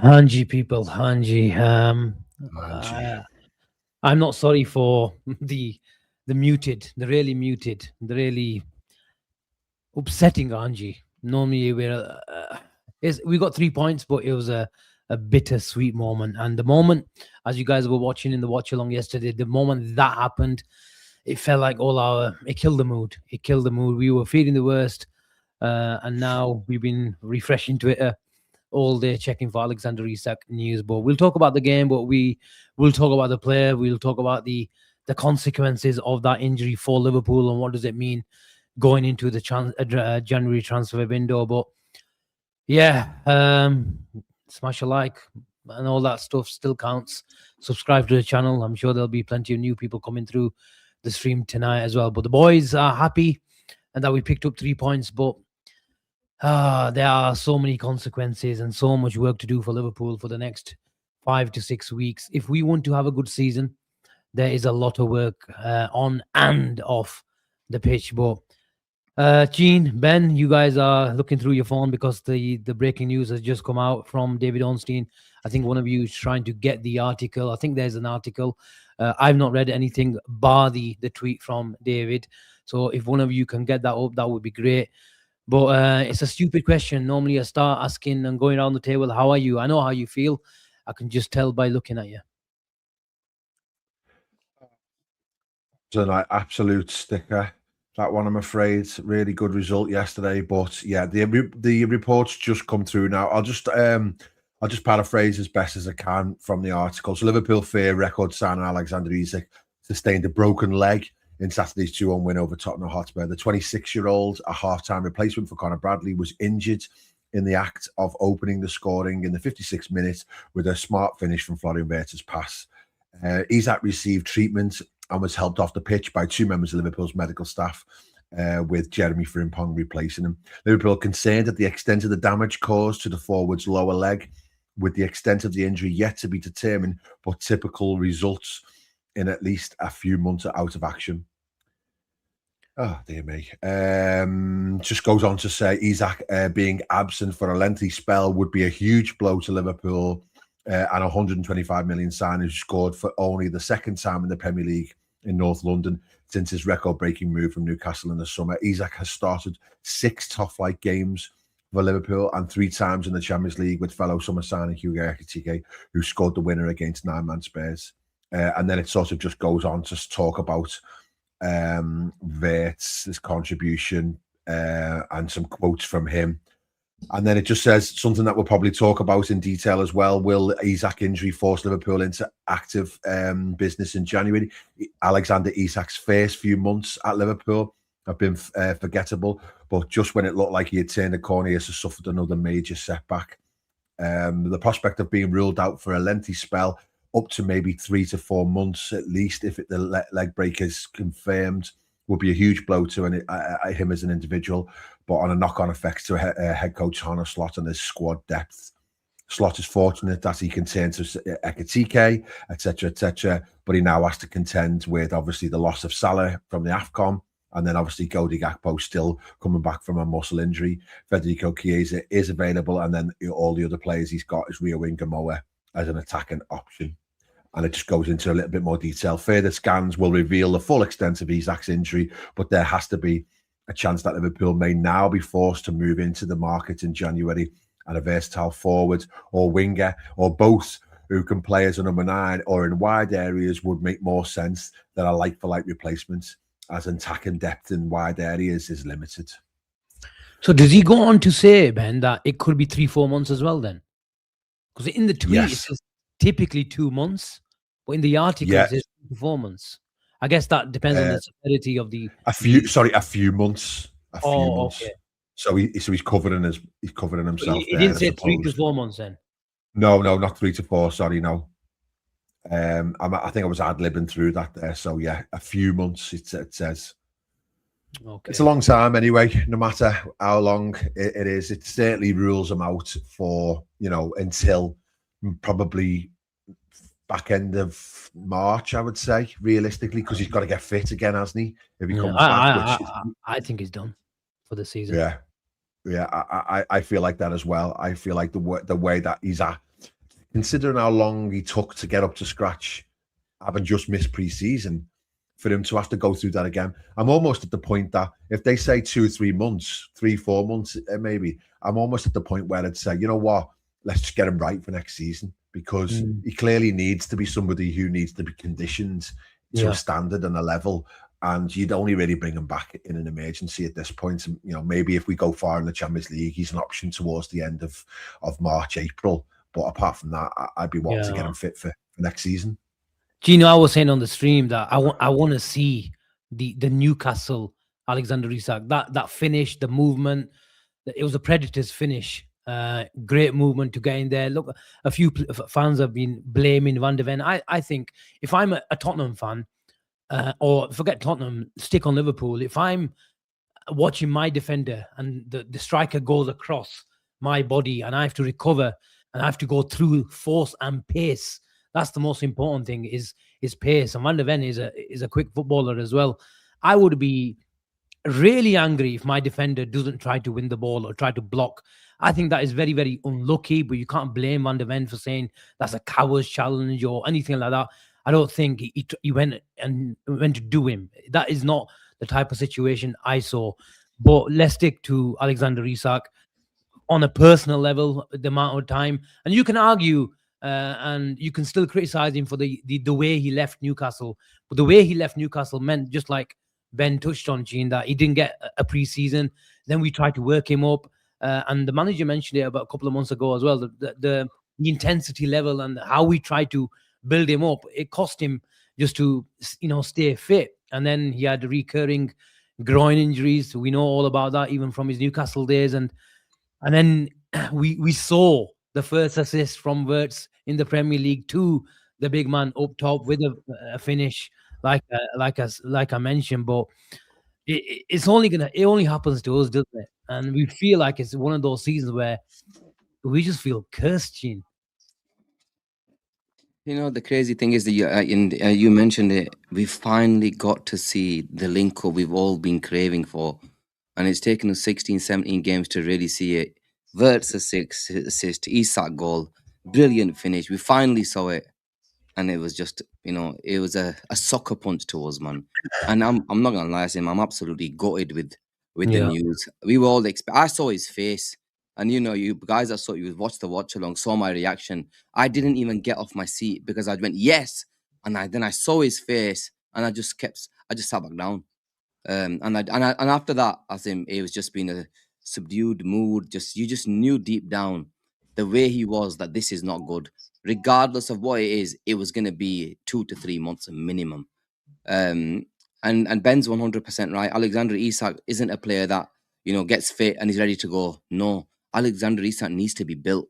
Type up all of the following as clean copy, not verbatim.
Hanji people, Hanji. I'm not sorry for the muted, the really upsetting Hanji. Normally we got 3 points, but it was a bittersweet moment. And the moment, as you guys were watching in the watch along yesterday, the moment that happened, it felt like it killed the mood. It killed the mood. We were feeling the worst, and now we've been refreshing Twitter all day checking for Alexander Isak news. But we'll talk about the game, but we will talk about the player. We'll talk about the consequences of that injury for Liverpool and what does it mean going into the January transfer window. But yeah, smash a like and all that stuff still counts. Subscribe to the channel. I'm sure there'll be plenty of new people coming through the stream tonight as well. But the boys are happy and that we picked up 3 points, but there are so many consequences and so much work to do for Liverpool for the next 5 to 6 weeks. If we want to have a good season, there is a lot of work on and off the pitch. But Cheen, Ben, you guys are looking through your phone because the breaking news has just come out from David Ornstein. I think one of you is trying to get the article. I think there's an article. I've not read anything bar the tweet from David. So if one of you can get that up, that would be great. But it's a stupid question. Normally I start asking and going around the table, how are you? I know how you feel. I can just tell by looking at you. It's an absolute sticker, that one, I'm afraid. Really good result yesterday. But yeah, the reports just come through now. I'll just paraphrase as best as I can from the article. So Liverpool fear record signer Alexander Isak sustained a broken leg in Saturday's 2-1 win over Tottenham Hotspur. The 26-year-old, a half-time replacement for Conor Bradley, was injured in the act of opening the scoring in the 56th minute with a smart finish from Florian Wirtz's pass. Isak received treatment and was helped off the pitch by 2 members of Liverpool's medical staff, with Jeremy Frimpong replacing him. Liverpool concerned at the extent of the damage caused to the forward's lower leg, with the extent of the injury yet to be determined, but typical results in at least a few months out of action. Oh, dear me. Just goes on to say Isak being absent for a lengthy spell would be a huge blow to Liverpool and 125 million signing who scored for only the second time in the Premier League in North London since his record-breaking move from Newcastle in the summer. Isak has started 6 top-flight games for Liverpool and 3 times in the Champions League with fellow summer signing Hugo Ekitike, who scored the winner against 9-man Spurs. And then it sort of just goes on to talk about Wirtz's contribution and some quotes from him. And then it just says something that we'll probably talk about in detail as well. Will Isak injury force Liverpool into active business in January? Alexander Isak's first few months at Liverpool have been forgettable, but just when it looked like he had turned the corner, he has suffered another major setback. The prospect of being ruled out for a lengthy spell, up to maybe 3 to 4 months at least, if the leg break is confirmed, would be a huge blow to him as an individual, but on a knock-on effect to head coach Arne Slot and his squad depth. Slot is fortunate that he can turn to Ekitike, etc., but he now has to contend with obviously the loss of Salah from the AFCON, and then obviously Cody Gakpo still coming back from a muscle injury. Federico Chiesa is available, and then all the other players he's got is Rio Ingamoa as an attacking option. And it just goes into a little bit more detail. Further scans will reveal the full extent of Isak's injury, but there has to be a chance that Liverpool may now be forced to move into the market in January, and a versatile forward or winger or both who can play as a number 9 or in wide areas would make more sense than a like-for-like replacement, as attacking depth in wide areas is limited. So does he go on to say, Ben, that it could be 3-4 months as well then? Because in the tweet, yes, it says typically 2 months, but in the article, it says 4 months. I guess that depends on the severity of the... A few months. A few months. Okay. So he's covering himself. He didn't say 3 to 4 months then? No, not 3 to 4. Sorry, no. I think I was ad-libbing through that there. So yeah, a few months, it says. Okay. It's a long time anyway, no matter how long it is. It certainly rules him out for, until probably back end of March, I would say, realistically, because he's got to get fit again, hasn't he? If he Yeah, comes back, which is, I think he's done for the season. yeah, I feel like that as well. I feel like the way that he's at, considering how long he took to get up to scratch, having just missed pre-season, for him to have to go through that again. I'm almost at the point that if they say 2 or 3 months, 3-4 months, maybe, I'm almost at the point where I'd say, you know what, let's just get him right for next season, because he clearly needs to be somebody who needs to be conditioned to a standard and a level. And you'd only really bring him back in an emergency at this point. And, maybe if we go far in the Champions League, he's an option towards the end of March, April. But apart from that, I'd be wanting to get him fit for next season. Gino, I was saying on the stream that I want to see the Newcastle Alexander Isak, that finish, the movement. It was a Predators finish. Great movement to get in there. Look, a few fans have been blaming Van de Ven. I think if I'm a Tottenham fan, or forget Tottenham, stick on Liverpool. If I'm watching my defender and the striker goes across my body and I have to recover and I have to go through force and pace, that's the most important thing is pace. And Van de Ven is a quick footballer as well. I would be really angry if my defender doesn't try to win the ball or try to block. I think that is very, very unlucky, but you can't blame Van de Ven for saying that's a coward's challenge or anything like that. I don't think he went to do him. That is not the type of situation I saw. But let's stick to Alexander Isak on a personal level, the amount of time. And you can argue and you can still criticize him for the way he left Newcastle. But the way he left Newcastle meant, just like Ben touched on, Cheen, that he didn't get a pre-season. Then we tried to work him up. And the manager mentioned it about a couple of months ago as well, the intensity level and how we tried to build him up. It cost him just to, stay fit. And then he had recurring groin injuries. We know all about that, even from his Newcastle days. And then we saw the first assist from Wirtz in the Premier League to the big man up top with a finish, like I mentioned. But it only happens to us, doesn't it? And we feel like it's one of those seasons where we just feel cursed, Cheen. The crazy thing is that you mentioned it. We finally got to see the link up we've all been craving for. And it's taken us 16, 17 games to really see it. Wirtz assist, Isak goal, brilliant finish. We finally saw it. And it was just, it was a sucker punch to us, man. And I'm not going to lie to him. I'm absolutely gutted with the news. We were all I saw his face. And, you guys that saw you watched the watch along, saw my reaction. I didn't even get off my seat because I went, yes. And then I saw his face and I just sat back down. And after that, I think it was just been a subdued mood. You just knew deep down the way he was that this is not good. Regardless of what it is, it was going to be 2 to 3 months minimum. And Ben's 100% right. Alexander Isak isn't a player that gets fit and is ready to go. No, Alexander Isak needs to be built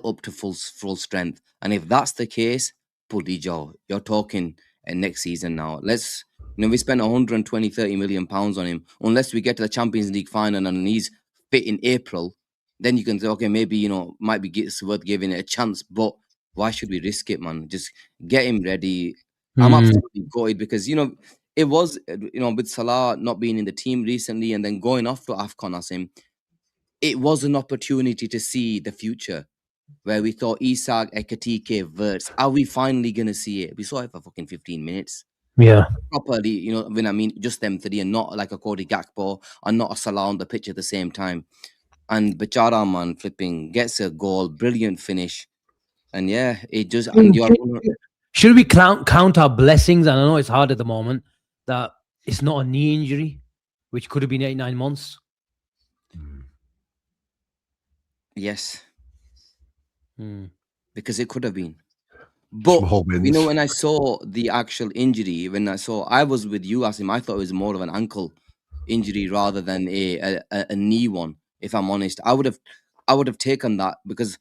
up to full strength. And if that's the case, Buddy Joe, you're talking next season now. Let's. We spent 120-30 million pounds on him. Unless we get to the Champions League final and he's fit in April, then you can say, okay, maybe might be worth giving it a chance. But why should we risk it, man? Just get him ready. I'm absolutely gutted because it was with Salah not being in the team recently and then going off to AFCON, Asim, it was an opportunity to see the future where we thought Isak, Ekatike, Wirtz, are we finally gonna see it? We saw it for fucking 15 minutes. Yeah. Properly, when I mean just them three and not like a Cody Gakpo and not a Salah on the pitch at the same time. And Bechara, man, flipping, gets a goal, brilliant finish. And yeah, it just... Should we count our blessings? And I know it's hard at the moment that it's not a knee injury, which could have been 8-9 months. Yes. Because it could have been. But, when I saw the actual injury, I was with you, Asim, I thought it was more of an ankle injury rather than a knee one, if I'm honest. I would have taken that because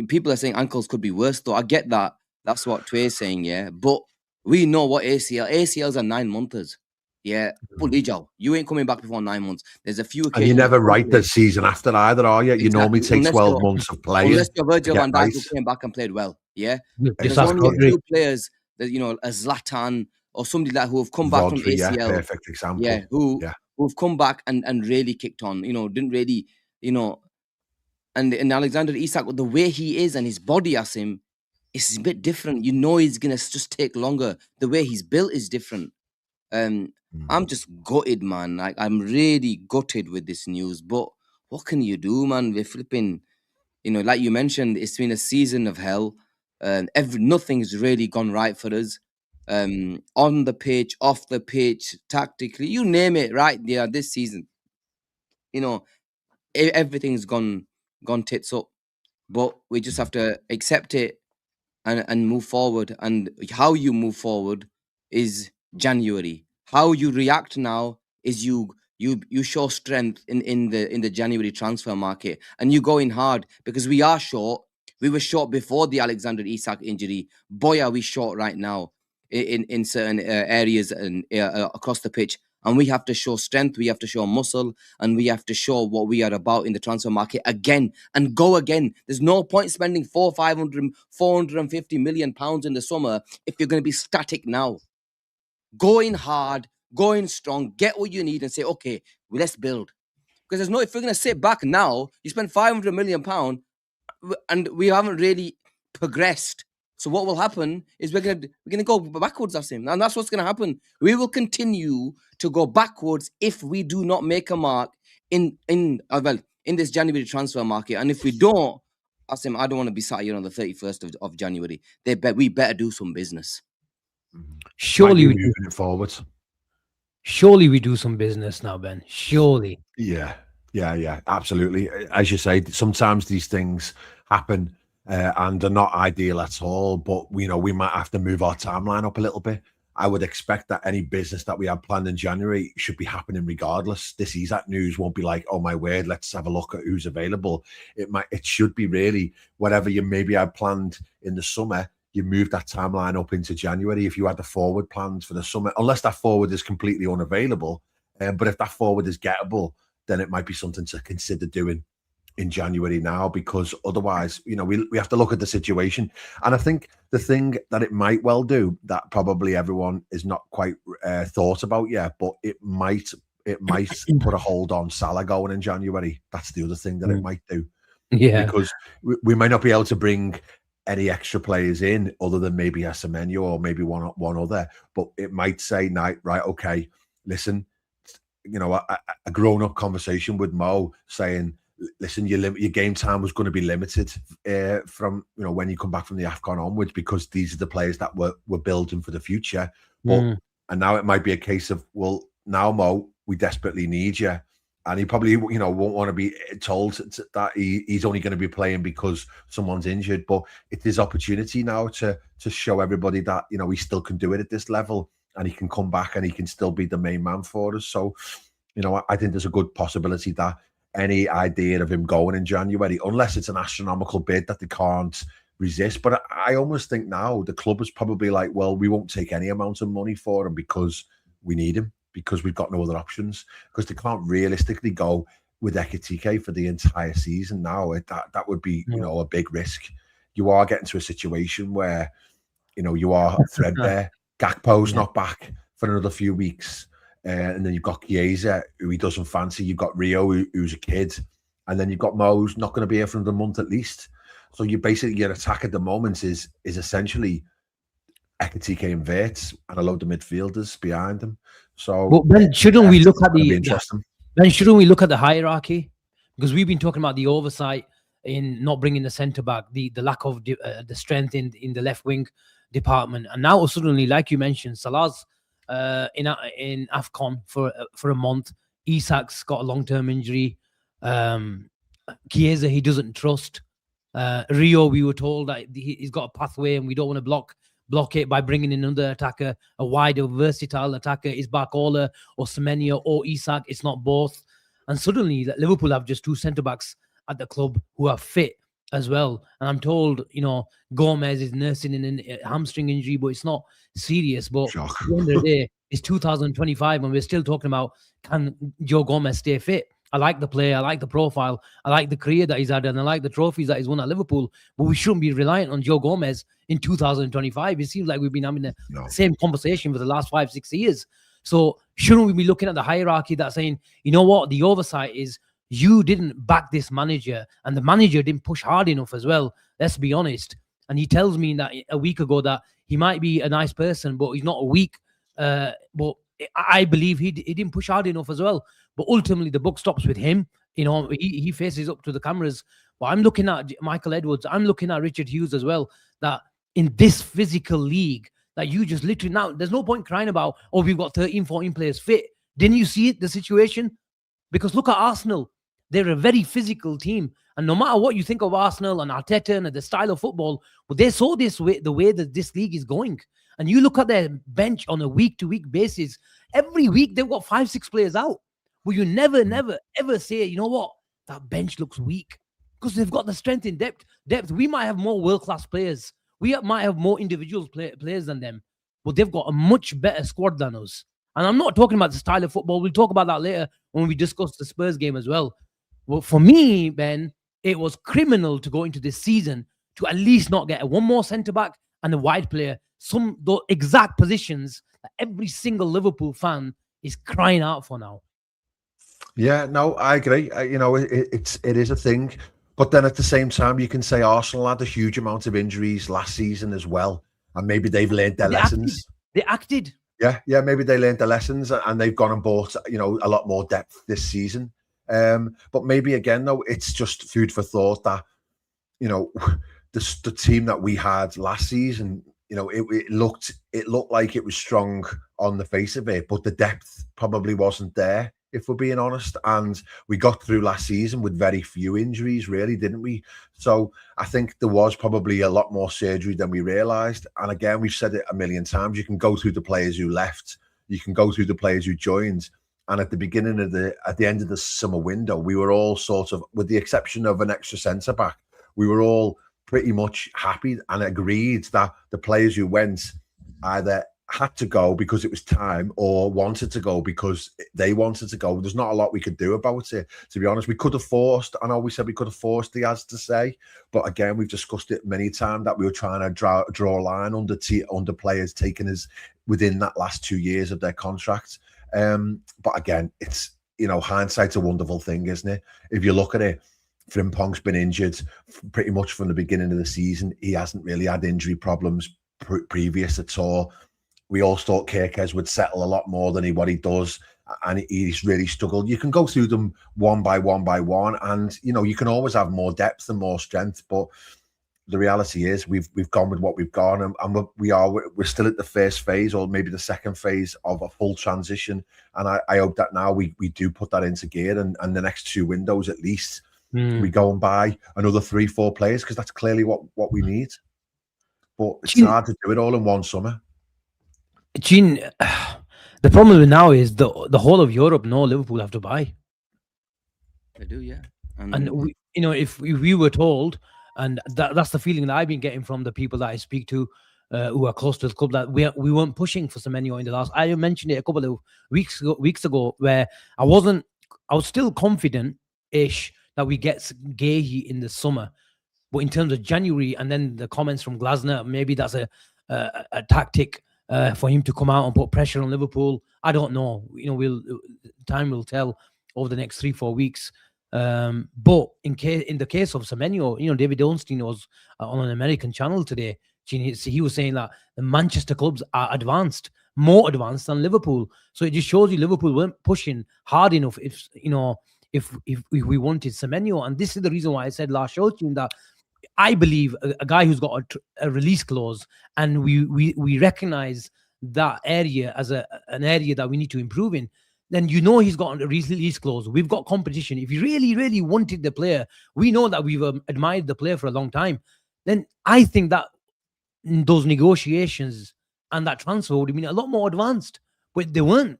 people are saying ankles could be worse, though. I get that. That's what Tway's saying, yeah. But we know what ACLs are 9 monthers. Yeah, you ain't coming back before 9 months. There's a few And occasions. you never write the season after either, are you? You normally take 12 months of playing. Unless you're Virgil to van get Dijk right. who came back and played well. Yeah. Yes, There's only a Rodri. few players that, you know, a Zlatan or somebody like who have come back from Rodri, ACL. yeah, perfect example. Yeah, who've come back and really kicked on, you know, didn't really, you know, and Alexander Isak, the way he is and his body, Asim, is a bit different. You know, he's gonna just take longer. The way he's built is different. I'm just gutted, man. Like, I'm really gutted with this news. But what can you do, man? We're flipping, you know, like you mentioned, it's been a season of hell. Nothing's really gone right for us. On the pitch, off the pitch, tactically, you name it, right? Yeah, this season, you know, everything's gone tits up. But we just have to accept it and move forward. And how you move forward is January. How you react now is you show strength in the January transfer market, and you go in hard, because we are short. We were short before the Alexander Isak injury. Boy, are we short right now in certain areas and across the pitch. And we have to show strength, we have to show muscle, and we have to show what we are about in the transfer market again, and go again. There's no point spending 450 million pounds in the summer if you're going to be static now. Going hard, going strong, get what you need and say, okay, let's build. Because there's no, if we're going to sit back now, you spend 500 million pounds and we haven't really progressed. So what will happen is we're gonna go backwards, Asim, and that's what's gonna happen. We will continue to go backwards if we do not make a mark in this January transfer market. And if we don't, Asim, I don't want to be sat here on the 31st of January. We better do some business. Surely we moving it forward. Surely we do some business now, Ben. Surely. Yeah, absolutely. As you say, sometimes these things happen and they're not ideal at all. But we might have to move our timeline up a little bit. I would expect that any business that we have planned in January should be happening regardless. This Isak news won't be like, oh my word, let's have a look at who's available. It should be really whatever you maybe had planned in the summer. You move that timeline up into January if you had the forward plans for the summer, unless that forward is completely unavailable. But if that forward is gettable, then it might be something to consider doing in January now, because otherwise, we have to look at the situation. And I think the thing that it might well do that probably everyone is not quite thought about yet, but it might put a hold on Salah going in January. That's the other thing that it might do. Yeah. Because we might not be able to bring any extra players in other than maybe Asim or maybe one other, but it might say, right, okay, listen, a grown-up conversation with Mo saying, listen, your game time was going to be limited from when you come back from the AFCON onwards, because these are the players that we're building for the future. But and now it might be a case of, well, now Mo, we desperately need you, and he probably won't want to be told that he's only going to be playing because someone's injured. But it is opportunity now to show everybody that he still can do it at this level, and he can come back and he can still be the main man for us. So, I think there's a good possibility that any idea of him going in January, unless it's an astronomical bid that they can't resist. But I almost think now the club is probably like, well, we won't take any amount of money for him because we need him, because we've got no other options, because they can't realistically go with Ekitike for the entire season now. That would be, a big risk. You are getting to a situation where, you are threadbare. Gakpo's not back for another few weeks. And then you've got Chiesa, who he doesn't fancy. You've got Rio, who's a kid. And then you've got Mo, who's not going to be here for another month at least. So your attack at the moment is essentially Ekitike and Wirtz and a load of midfielders behind them. So, but Ben, shouldn't we look at shouldn't we look at the hierarchy? Because we've been talking about the oversight in not bringing the centre back, the lack of the strength in the left wing department, and now suddenly, like you mentioned, Salah's in AFCON for a month. Isak's got a long-term injury. Chiesa, he doesn't trust. Rio, we were told that he's got a pathway and we don't want to block it by bringing in another attacker, a wider, versatile attacker. Is Barcola or Semenyo or Isak? It's not both. And suddenly Liverpool have just two centre-backs at the club who are fit as well. And I'm told, Gomez is nursing a hamstring injury, but it's not serious. But Shock. at the end of the day, it's 2025, and we're still talking about, can Joe Gomez stay fit? I like the player, I like the profile, I like the career that he's had, and I like the trophies that he's won at Liverpool. But we shouldn't be reliant on Joe Gomez in 2025. It seems like we've been having the same conversation for the last 5-6 years. So shouldn't we be looking at the hierarchy that's saying, you know what, the oversight is you didn't back this manager, and the manager didn't push hard enough as well. Let's be honest. And he tells me that a week ago that he might be a nice person, but he's not a weak. But I believe he didn't push hard enough as well. But ultimately, the book stops with him. He faces up to the cameras. But I'm looking at Michael Edwards. I'm looking at Richard Hughes as well. That in this physical league, that you just literally now, there's no point crying about, oh, we've got 13, 14 players fit. Didn't you see it, the situation? Because look at Arsenal. They're a very physical team. And no matter what you think of Arsenal and Arteta and the style of football, well, they saw this way, the way that this league is going. And you look at their bench on a week-to-week basis. Every week, they've got 5-6 players out. Well, you never, ever say, you know what? That bench looks weak. Because they've got the strength in depth. We might have more world-class players. We might have more individual players than them. But they've got a much better squad than us. And I'm not talking about the style of football. We'll talk about that later when we discuss the Spurs game as well. Well, for me, Ben, it was criminal to go into this season to at least not get one more centre-back and a wide player. The exact positions that every single Liverpool fan is crying out for now. Yeah, no, I agree. It is a thing. But then at the same time, you can say Arsenal had a huge amount of injuries last season as well. And maybe they've learned their lessons. They acted. Yeah, maybe they learned their lessons and they've gone and bought, a lot more depth this season. But maybe again, though, it's just food for thought that, the team that we had last season, it looked like it was strong on the face of it, but the depth probably wasn't there, if we're being honest. And we got through last season with very few injuries, really, didn't we? So I think there was probably a lot more surgery than we realised. And again, we've said it a million times, you can go through the players who left, you can go through the players who joined. And at the end of the summer window, we were all sort of, with the exception of an extra centre-back, we were all pretty much happy and agreed that the players who went either had to go because it was time or wanted to go because they wanted to go. There's not a lot we could do about it, to be honest. We could have forced, I know we said we could have forced Diaz to say, but again, we've discussed it many times that we were trying to draw a line under players taking us within that last 2 years of their contract. But again, it's, hindsight's a wonderful thing, isn't it? If you look at it, Frimpong's been injured pretty much from the beginning of the season. He hasn't really had injury problems previous at all. We all thought Kirkes would settle a lot more than what he does, and he's really struggled. You can go through them one by one, and you can always have more depth and more strength, but the reality is we've gone with what we've gone, and we're still at the first phase, or maybe the second phase of a full transition. And I hope that now we do put that into gear, and the next 2 windows at least we go and buy another 3-4 players, because that's clearly what we need. But it's hard to do it all in one summer. Cheen, the problem now is the whole of Europe know Liverpool have to buy. They do, yeah. And we, if we were told. And that's the feeling that I've been getting from the people that I speak to who are close to the club, that we weren't pushing for Semenyo in the last. I mentioned it a couple of weeks ago where I was still confident-ish that we get Guehi in the summer. But in terms of January, and then the comments from Glasner, maybe that's a tactic for him to come out and put pressure on Liverpool. I don't know. Time will tell over the next 3-4 weeks. But in the case of Semenyo, David Ornstein was on an American channel today. He was saying that the Manchester clubs are more advanced than Liverpool. So it just shows you Liverpool weren't pushing hard enough if we wanted Semenyo. And this is the reason why I said last show, Cheen, that I believe a guy who's got a release clause, and we recognize that area as an area that we need to improve in, then he's got a release clause. We've got competition. If you really, really wanted the player, we know that we've admired the player for a long time, then I think that those negotiations and that transfer would have been a lot more advanced, but they weren't.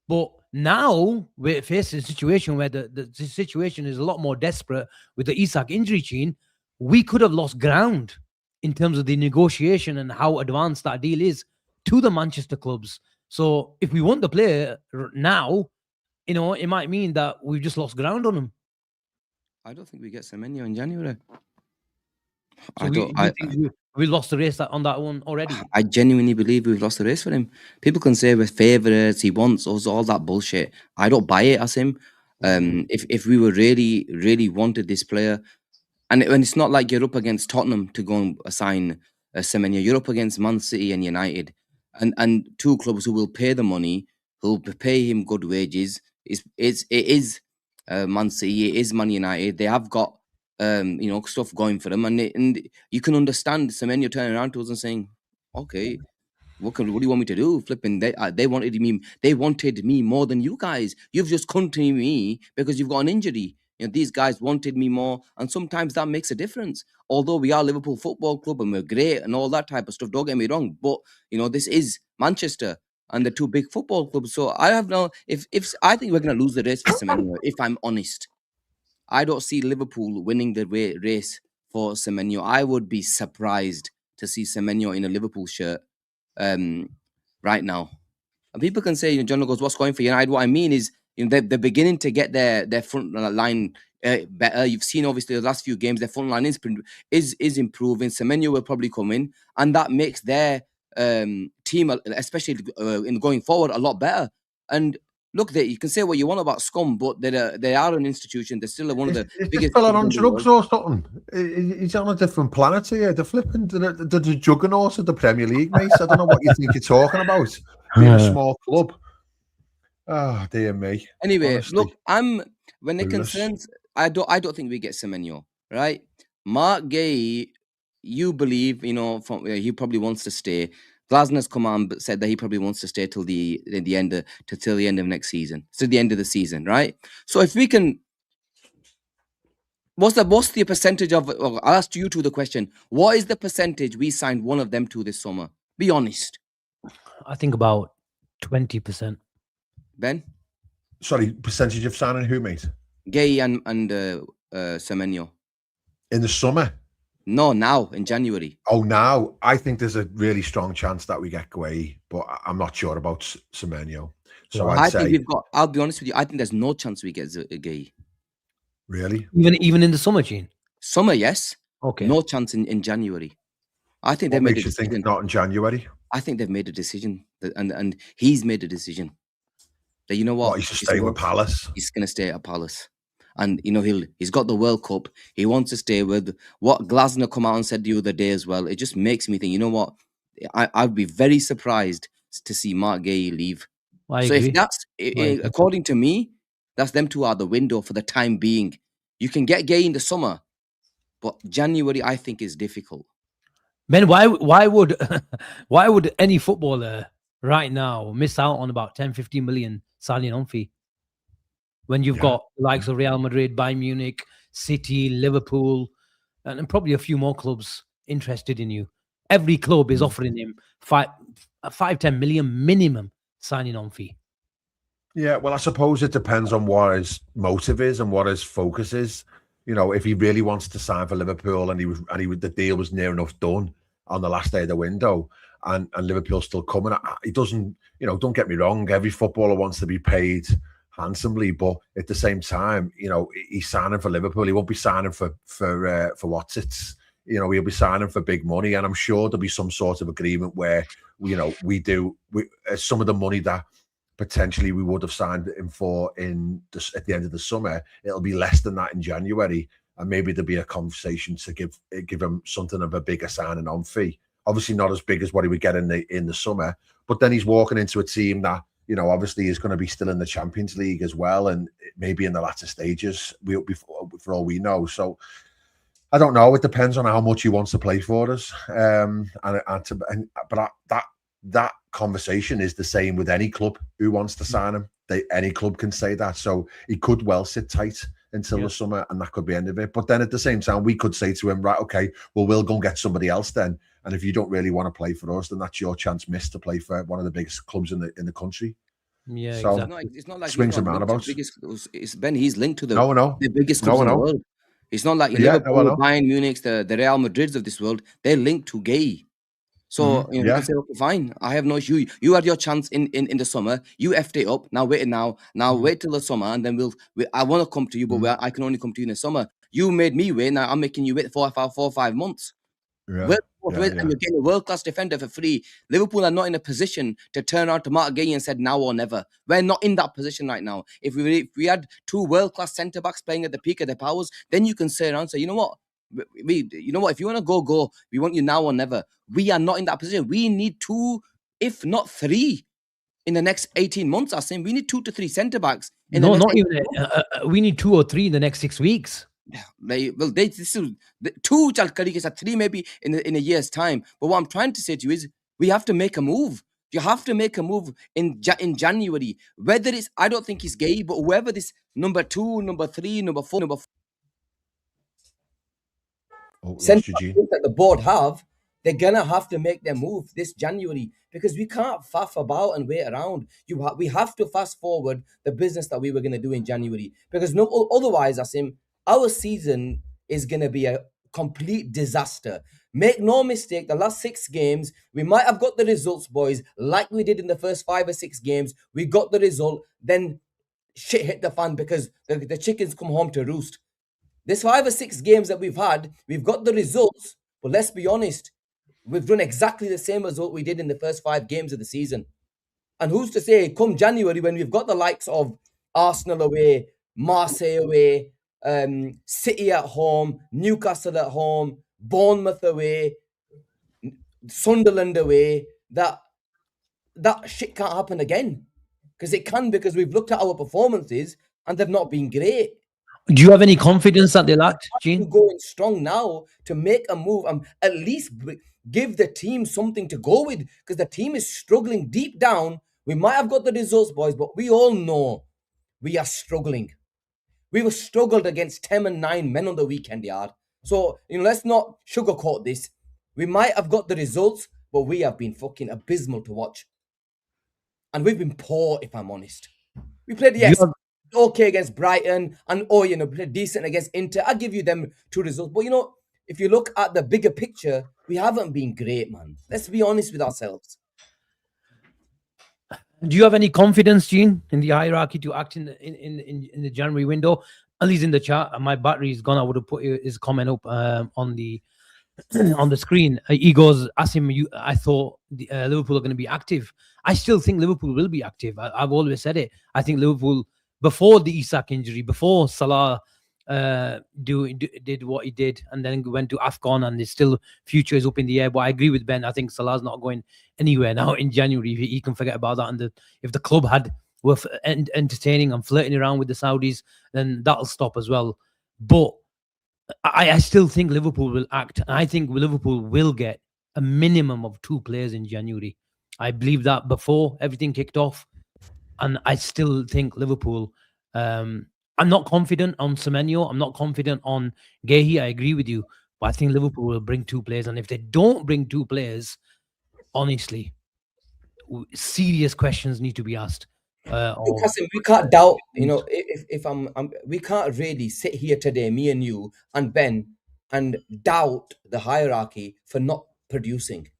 But now we're facing a situation where the situation is a lot more desperate with the Isak injury, Cheen. we could have lost ground in terms of the negotiation and how advanced that deal is to the Manchester clubs. So if we want the player now, you know, it might mean that we've just lost ground on him. I don't think we get Semenyo in January. So you think we lost the race on that one already? I genuinely believe we've lost the race for him. People can say we're favourites, he wants us, all that bullshit. I don't buy it, Asim. If we were really wanted this player, and it's not like you're up against Tottenham to go and assign Semenyo, you're up against Man City and United, and two clubs who will pay the money, who will pay him good wages. It is Man City, it is Man United. They have got stuff going for them, and you can understand Semenyo turning around to us and saying, okay, what do you want me to do? Flipping, they wanted me more than you guys. You've just come to me because you've got an injury. You know, these guys wanted me more, and sometimes that makes a difference. Although we are Liverpool Football Club and we're great and all that type of stuff, don't get me wrong, but this is Manchester and the two big football clubs. So I have if I think we're going to lose the race for Semenyo, if I'm honest. I don't see Liverpool winning the race for Semenyo. I would be surprised to see Semenyo in a Liverpool shirt right now. And people can say, John goes, what's going for United? What I mean is, they're beginning to get their front line better. You've seen, obviously, the last few games, their front line is improving. Semenyo will probably come in, and that makes their team, especially in going forward, a lot better. And look, you can say what you want about Scum, but they are an institution. They're still one of the biggest. Fella on drugs or something? He's on a different planet here. They're flipping the juggernaut of the Premier League, mate. I don't know what you think you're talking about. Being a small club. Oh, dear me. Anyway, honestly. Look, when it concerns, I don't think we get Semenyo, right? Mark Gay, you believe, he probably wants to stay. Glasner's come on, but said that he probably wants to stay till the end of next season, to the end of the season, right? So if we can, what's the percentage of? I'll ask you two the question. What is the percentage we signed one of them to this summer? Be honest. I think about 20%. Ben? Sorry, percentage of signing who, mate? Gay and Semenyo. In the summer? No, now in January. Oh, now I think there's a really strong chance that we get Gueye, but I'm not sure about Semenyo. So I think we've got. I'll be honest with you. I think there's no chance we get Gueye. Really? Even in the summer, Cheen? Summer, yes. Okay. No chance in January. I think they've made a decision. Think not in January? I think they've made a decision, and he's made a decision that he should stay with Palace. He's going to stay at Palace. And he's got the World Cup. He wants to stay with what Glasner come out and said the other day as well. It just makes me think, I'd be very surprised to see Mark Gay leave. I agree. If that's according to me, that's them two out the window for the time being. You can get Gay in the summer, but January I think is difficult. Ben, why would any footballer right now miss out on about 10-15 million signing on fee? When you've got the likes of Real Madrid, Bayern Munich, City, Liverpool, and probably a few more clubs interested in you. Every club is offering him 5-10 million minimum signing on fee. Yeah, well, I suppose it depends on what his motive is and what his focus is. If he really wants to sign for Liverpool and the deal was near enough done on the last day of the window, and Liverpool's still coming, he doesn't. Don't get me wrong. Every footballer wants to be paid handsomely, but at the same time, he's signing for Liverpool. He won't be signing for what's it's. He'll be signing for big money, and I'm sure there'll be some sort of agreement where we do some of the money that potentially we would have signed him for at the end of the summer. It'll be less than that in January, and maybe there'll be a conversation to give him something of a bigger signing on fee. Obviously, not as big as what he would get in the summer, but then he's walking into a team that, obviously is going to be still in the Champions League as well, and maybe in the latter stages, for all we know. So I don't know. It depends on how much he wants to play for us. But that conversation is the same with any club who wants to sign him. Any club can say that. So he could well sit tight until the summer, and that could be the end of it. But then at the same time, we could say to him, right, okay, well, we'll go and get somebody else then. And if you don't really want to play for us, then that's your chance missed to play for one of the biggest clubs in the country. Yeah, so exactly. It's not like swings and roundabouts. Ben, he's linked to the biggest clubs in the world. It's not like Yeah, no, I Liverpool, know. Bayern Munich, the Real Madrids of this world. They're linked to Gay. So you Yeah. can say, okay, fine. I have no issue. You had your chance in the summer. You effed it up. Now wait now. Now wait till the summer, and then I want to come to you, but I can only come to you in the summer. You made me wait. Now I'm making you wait 4 or 5 months. Yeah. And you're getting a world-class defender for free. Liverpool are not in a position to turn around to Mark Gay and said now or never. We're not in that position right now. If we had 2 world-class centre-backs playing at the peak of their powers, then you can say around and say, you know what? You know what? If you want to go. We want you now or never. We are not in that position. We need 2, if not 3, in the next 18 months. I'm saying we need 2 to 3 centre-backs. No, not even. We need 2 or 3 in the next 6 weeks. This is 2 chal karike sa 3 maybe in a year's time. But what I'm trying to say to you is we have to make a move. You have to make a move in January. Whether it's, I don't think it's Gay, but whoever this number 2, number 3, number 4, number 5 that the board have, they're gonna have to make their move this January, because we can't faff about and wait around. We have to fast forward the business that we were gonna do in January, because otherwise, Asim, our season is gonna be a complete disaster. Make no mistake, the last 6 games, we might have got the results, boys, like we did in the first 5 or 6 games. We got the result, then shit hit the fan because the chickens come home to roost. This 5 or 6 games that we've had, we've got the results, but let's be honest, we've done exactly the same as what we did in the first 5 games of the season. And who's to say, come January, when we've got the likes of Arsenal away, Marseille away, City at home, Newcastle at home, Bournemouth away, Sunderland away, that shit can't happen again. Because it can, because we've looked at our performances and they've not been great. Do you have any confidence that they'll act, Cheen? Going strong now to make a move and at least give the team something to go with, because the team is struggling deep down. We might have got the results, boys, but we all know we are struggling. We were struggled against 10 and 9 men on the weekend, yard. So, let's not sugarcoat this. We might have got the results, but we have been fucking abysmal to watch. And we've been poor, if I'm honest. We played, okay against Brighton, and played decent against Inter. I'll give you them 2 results. But if you look at the bigger picture, we haven't been great, man. Let's be honest with ourselves. Do you have any confidence, Cheen, in the hierarchy to act in the January window? At least in the chat, my battery's gone. I would have put his comment up on the screen. He goes, Asim, I thought Liverpool are going to be active. I still think Liverpool will be active. I've always said it. I think Liverpool, before the Isak injury, before Salah did what he did, and then went to AFCON, and his still future is up in the air. But I agree with Ben. I think Salah's not going anywhere now in January. He can forget about that. And if the club were entertaining and flirting around with the Saudis, then that'll stop as well. But I still think Liverpool will act. I think Liverpool will get a minimum of 2 players in January. I believe that before everything kicked off. And I still think Liverpool, I'm not confident on Semenyo. I'm not confident on Gehi. I agree with you. But I think Liverpool will bring 2 players. And if they don't bring 2 players, honestly, serious questions need to be asked. Because we can't doubt, if we can't really sit here today, me and you and Ben, and doubt the hierarchy for not producing,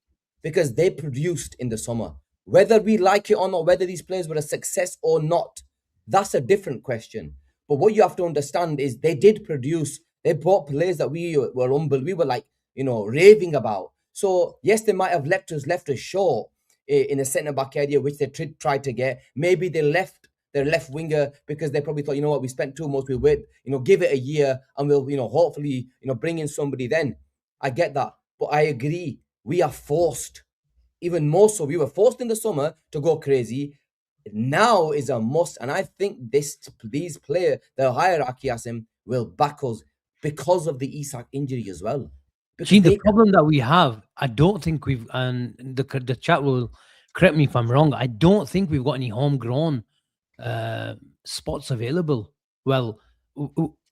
because they produced in the summer. Whether we like it or not, whether these players were a success or not, that's a different question. But what you have to understand is they did produce. They brought players that we were like, raving about. So yes, they might have left us short in a centre-back area, which they tried to get. Maybe they left their left winger because they probably thought, we spent 2 months, we'll wait, give it a year, and we'll, hopefully, bring in somebody then. I get that. But I agree, we are forced, even more so. We were forced in the summer to go crazy. Now is a must, and I think these players, the hierarchy, Asim, will back us because of the Isak injury as well. Gene, the problem that we have, I don't think we've, and the chat will correct me if I'm wrong, I don't think we've got any homegrown spots available. Well,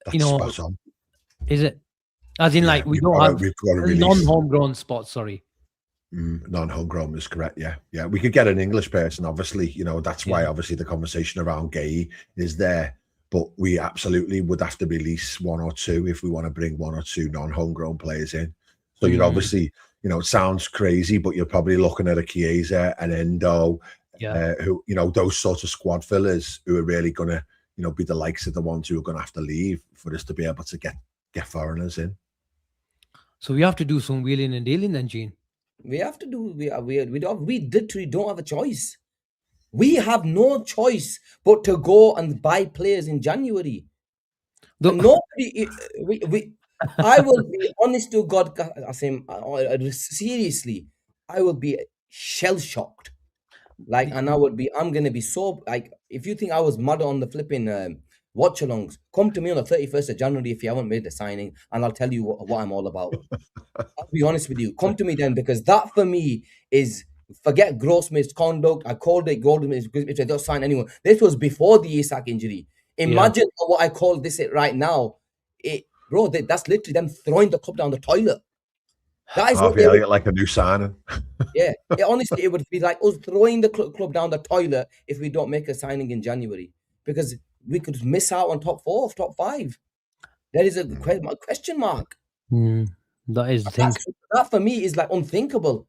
That's spot on. Is it? As in, like, we've got non-homegrown spots, sorry. Non-homegrown is correct, yeah. We could get an English person, obviously, that's why, obviously, the conversation around Gay is there. but we absolutely would have to release one or two if we want to bring one or two non-homegrown players in. So you're obviously, it sounds crazy, but you're probably looking at a Chiesa, an Endo, who, those sorts of squad fillers who are really going to, be the likes of the ones who are going to have to leave for us to be able to get foreigners in. So we have to do some wheeling and dealing then, Cheen. We have to do. We literally don't have a choice. We have no choice but to go and buy players in January. Nobody. I will be honest to God, Asim. Seriously, I will be shell shocked. And I'm gonna be so if you think I was mad on the flipping watch alongs, come to me on the 31st of January if you haven't made the signing, and I'll tell you what I'm all about. I'll be honest with you. Come to me then, because that for me is forget gross misconduct. I called it golden if they don't sign anyone. This was before the Isak injury. Imagine what I call this right now. Bro, that's literally them throwing the club down the toilet. That is what they would, like a new signing. Yeah, honestly, it would be like us throwing the club down the toilet if we don't make a signing in January, because we could miss out on top 4, top 5. There is a question mark. That is the thing. That for me is like unthinkable.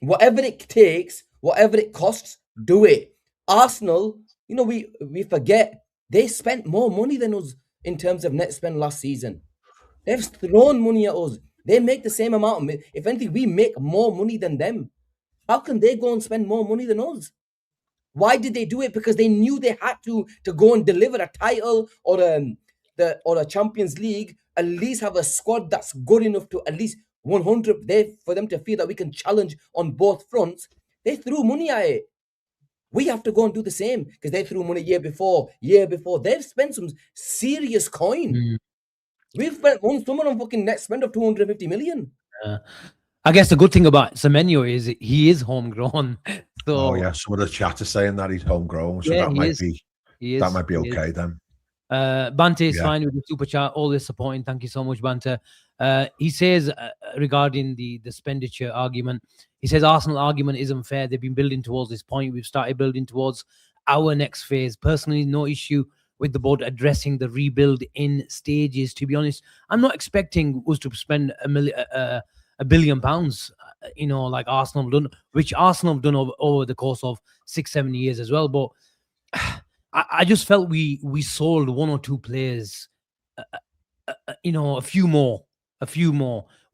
Whatever it takes, whatever it costs, do it. Arsenal, we forget they spent more money than us in terms of net spend last season. They've thrown money at us. They make the same amount. If anything, we make more money than them. How can they go and spend more money than us? Why did they do it? Because they knew they had to go and deliver a title or a Champions League. At least have a squad that's good enough to at least 100 there for them to feel that we can challenge on both fronts. They threw money at it. We have to go and do the same because they threw money year before. They've spent some serious coin. We've spent someone on fucking net spend of 250 million. I guess the good thing about Semenyo is he is homegrown. So some of the chat is saying that he's homegrown, so that might be okay then. Bante is fine with the super chat. Always supporting. Thank you so much, Bante. He says regarding the expenditure argument, he says Arsenal argument isn't fair. They've been building towards this point. We've started building towards our next phase. Personally, no issue with the board addressing the rebuild in stages. To be honest, I'm not expecting us to spend £1 billion, like Arsenal have done, which Arsenal have done over the course of 6-7 years as well. But I just felt we sold one or two players, a few more,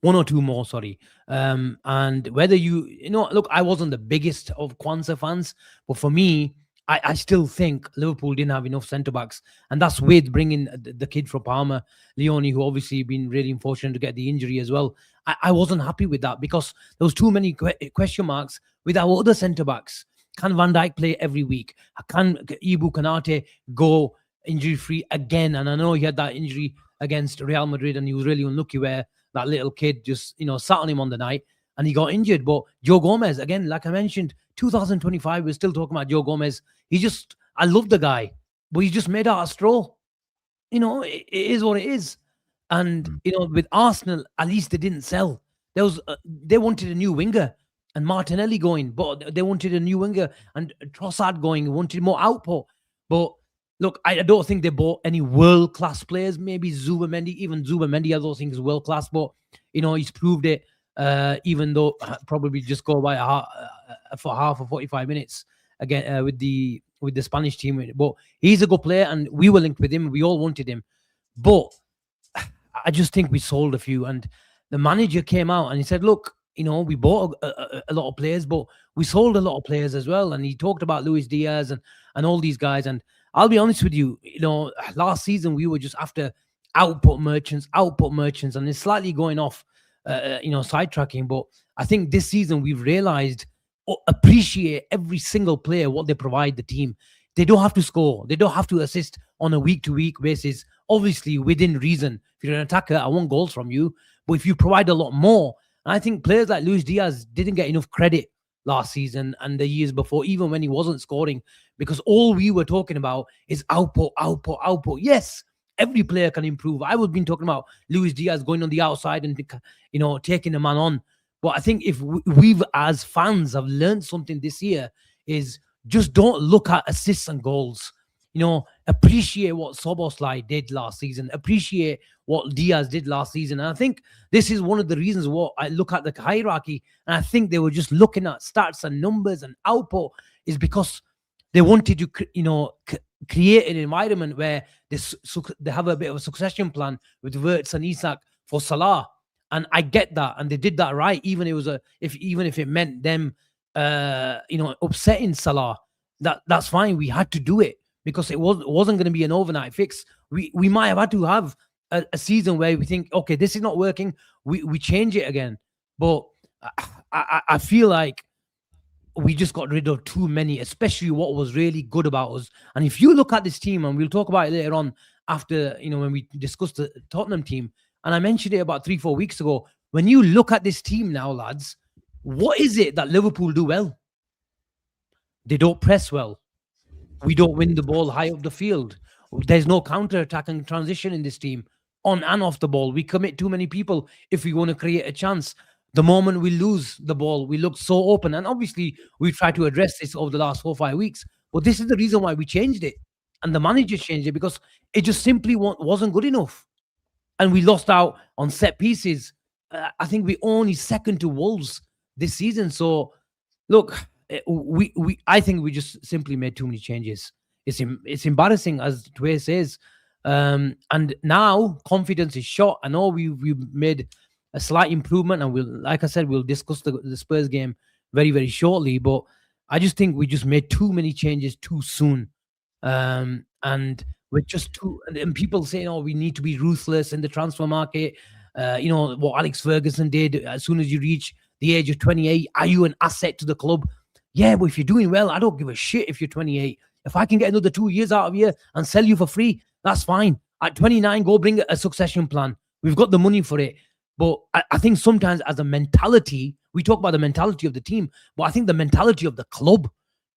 one or two more, sorry. And whether look, I wasn't the biggest of Kwanzaa fans, but for me, I still think Liverpool didn't have enough centre-backs. And that's with bringing the kid from Parma, Leone, who obviously been really unfortunate to get the injury as well. I wasn't happy with that because there was too many question marks with our other centre-backs. Can Van Dijk play every week? Can Ibu Kanate go injury-free again? And I know he had that injury against Real Madrid and he was really unlucky where that little kid just, sat on him on the night and he got injured. But Joe Gomez, again, like I mentioned, 2025, we're still talking about Joe Gomez. I love the guy, but he just made out a straw. It is what it is. And, with Arsenal, at least they didn't sell. They wanted a new winger and Martinelli going, but they wanted a new winger and Trossard going, wanted more output. But look, I don't think they bought any world-class players. Maybe Zubamendi, I don't think is world-class, but, he's proved it, even though probably just go by for half of 45 minutes again with the Spanish team. But he's a good player and we were linked with him. We all wanted him. But I just think we sold a few. And the manager came out and he said, look, we bought a lot of players, but we sold a lot of players as well. And he talked about Luis Diaz and all these guys. And I'll be honest with you, last season we were just after output merchants, and it's slightly going off, sidetracking. But I think this season we've realized, appreciate every single player, what they provide the team. They don't have to score. They don't have to assist on a week-to-week basis. Obviously, within reason. If you're an attacker, I want goals from you. But if you provide a lot more, and I think players like Luis Diaz didn't get enough credit last season and the years before, even when he wasn't scoring, because all we were talking about is output. Yes, every player can improve. I was been talking about Luis Diaz going on the outside and, taking a man on. But I think if we've, as fans, have learned something this year is just don't look at assists and goals. appreciate what Soboslai did last season, appreciate what Diaz did last season. And I think this is one of the reasons what I look at the hierarchy, and I think they were just looking at stats and numbers and output, is because they wanted to, create an environment where they have a bit of a succession plan with Wirtz and Isak for Salah. And I get that, and they did that right. Even if it meant them, upsetting Salah, that's fine. We had to do it because it wasn't going to be an overnight fix. We might have had to have a season where we think, okay, this is not working. We change it again. But I feel like we just got rid of too many, especially what was really good about us. And if you look at this team, and we'll talk about it later on after, when we discuss the Tottenham team, and I mentioned it about 3-4 weeks ago, when you look at this team now, lads, what is it that Liverpool do well? They don't press well. We don't win the ball high up the field. There's no counter-attack and transition in this team, on and off the ball. We commit too many people if we want to create a chance. The moment we lose the ball, we look so open. And obviously, we tried to address this over the last 4 or 5 weeks. But this is the reason why we changed it. And the manager changed it, because it just simply wasn't good enough. And we lost out on set pieces. I think we're only second to Wolves this season. So, look, I think we just simply made too many changes. It's embarrassing, as Dwayne says. And now confidence is shot. I know we've made a slight improvement, and like I said, we'll discuss the Spurs game very, very shortly. But I just think we just made too many changes too soon, and we're just too. And people saying, "Oh, we need to be ruthless in the transfer market." What Alex Ferguson did. As soon as you reach the age of 28, are you an asset to the club? Yeah, but if you're doing well, I don't give a shit if you're 28. If I can get another 2 years out of you and sell you for free, that's fine. At 29, go bring a succession plan. We've got the money for it. But I think sometimes as a mentality, we talk about the mentality of the team, but I think the mentality of the club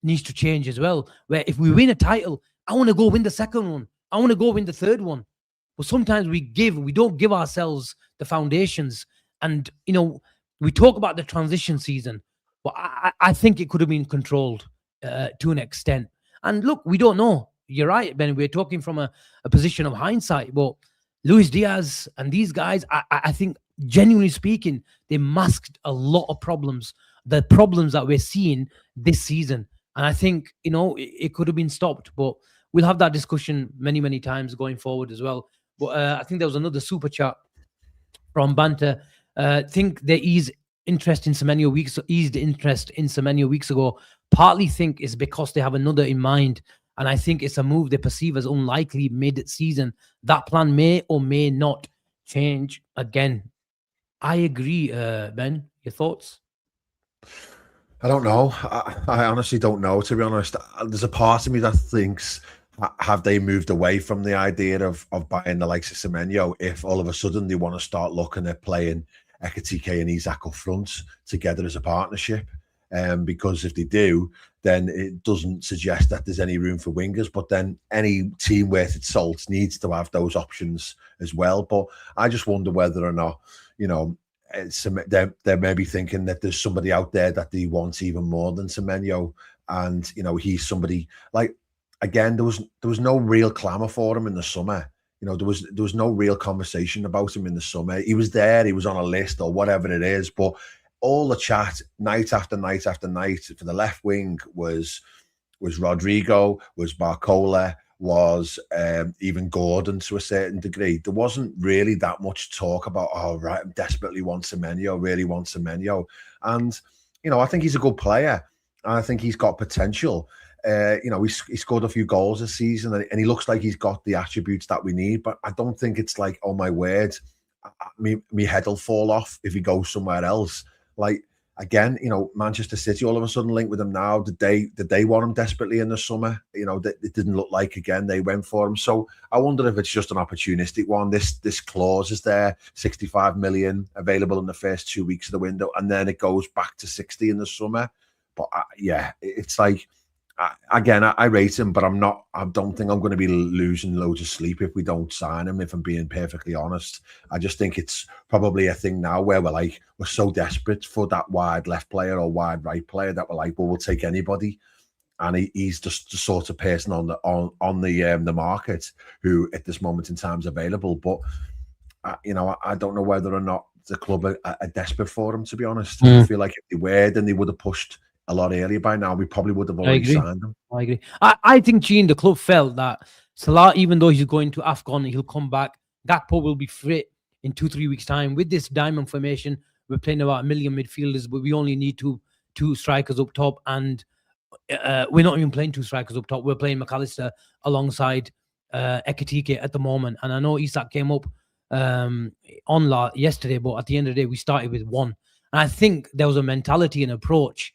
needs to change as well. Where if we win a title, I want to go win the second one. I want to go win the third one. But sometimes we don't give ourselves the foundations. And, we talk about the transition season, but I think it could have been controlled to an extent. And look, we don't know. You're right, Ben. We're talking from a position of hindsight, but Luis Diaz and these guys, I think, genuinely speaking, they masked a lot of problems, the problems that we're seeing this season. And I think, it could have been stopped, but we'll have that discussion many, many times going forward as well. But I think there was another super chat from Banter. Think there eased interest in Semenyo weeks ago. Partly think it's because they have another in mind. And I think it's a move they perceive as unlikely mid-season. That plan may or may not change again. I agree, Ben. Your thoughts? I don't know. I honestly don't know, to be honest. There's a part of me that thinks, have they moved away from the idea of buying the likes of Semenyo if all of a sudden they want to start looking at playing Ekitike and Isak up front together as a partnership? Because if they do, then it doesn't suggest that there's any room for wingers. But then any team worth its salt needs to have those options as well. But I just wonder whether or not, they're maybe thinking that there's somebody out there that they want even more than Semenyo. And, he's somebody like, again, there was no real clamour for him in the summer. There was no real conversation about him in the summer. He was there, he was on a list or whatever it is, but all the chat night after night after night for the left wing was Rodrigo, was Barcola, was even Gordon to a certain degree. There wasn't really that much talk about, oh, right, I desperately want Semenyo, really want Semenyo. And, I think he's a good player. And I think he's got potential. He scored a few goals this season and he looks like he's got the attributes that we need. But I don't think it's like, oh, my word, me head will fall off if he goes somewhere else. Like, again, Manchester City all of a sudden linked with him now. Did they want him desperately in the summer? It didn't look like, again, they went for him. So I wonder if it's just an opportunistic one. This clause is there, 65 million available in the first 2 weeks of the window, and then it goes back to 60 in the summer. But it's like, again, I rate him, but I don't think I'm going to be losing loads of sleep if we don't sign him, if I'm being perfectly honest. I just think it's probably a thing now where we're so desperate for that wide left player or wide right player that we're like, well, we'll take anybody. and he's just the sort of person on the market who at this moment in time is available. But I don't know whether or not the club are desperate for him, to be honest. I feel like if they were, then they would have pushed a lot earlier by now. We probably would have already signed him. I agree. I think Cheen, the club felt that Salah, even though he's going to AFCON, he'll come back. Gakpo will be fit in 2-3 weeks' time. With this diamond formation, we're playing about 1 million midfielders, but we only need two strikers up top. And we're not even playing 2 strikers up top. We're playing McAllister alongside Ekitike at the moment. And I know Isak came up yesterday, but at the end of the day, we started with 1. And I think there was a mentality and approach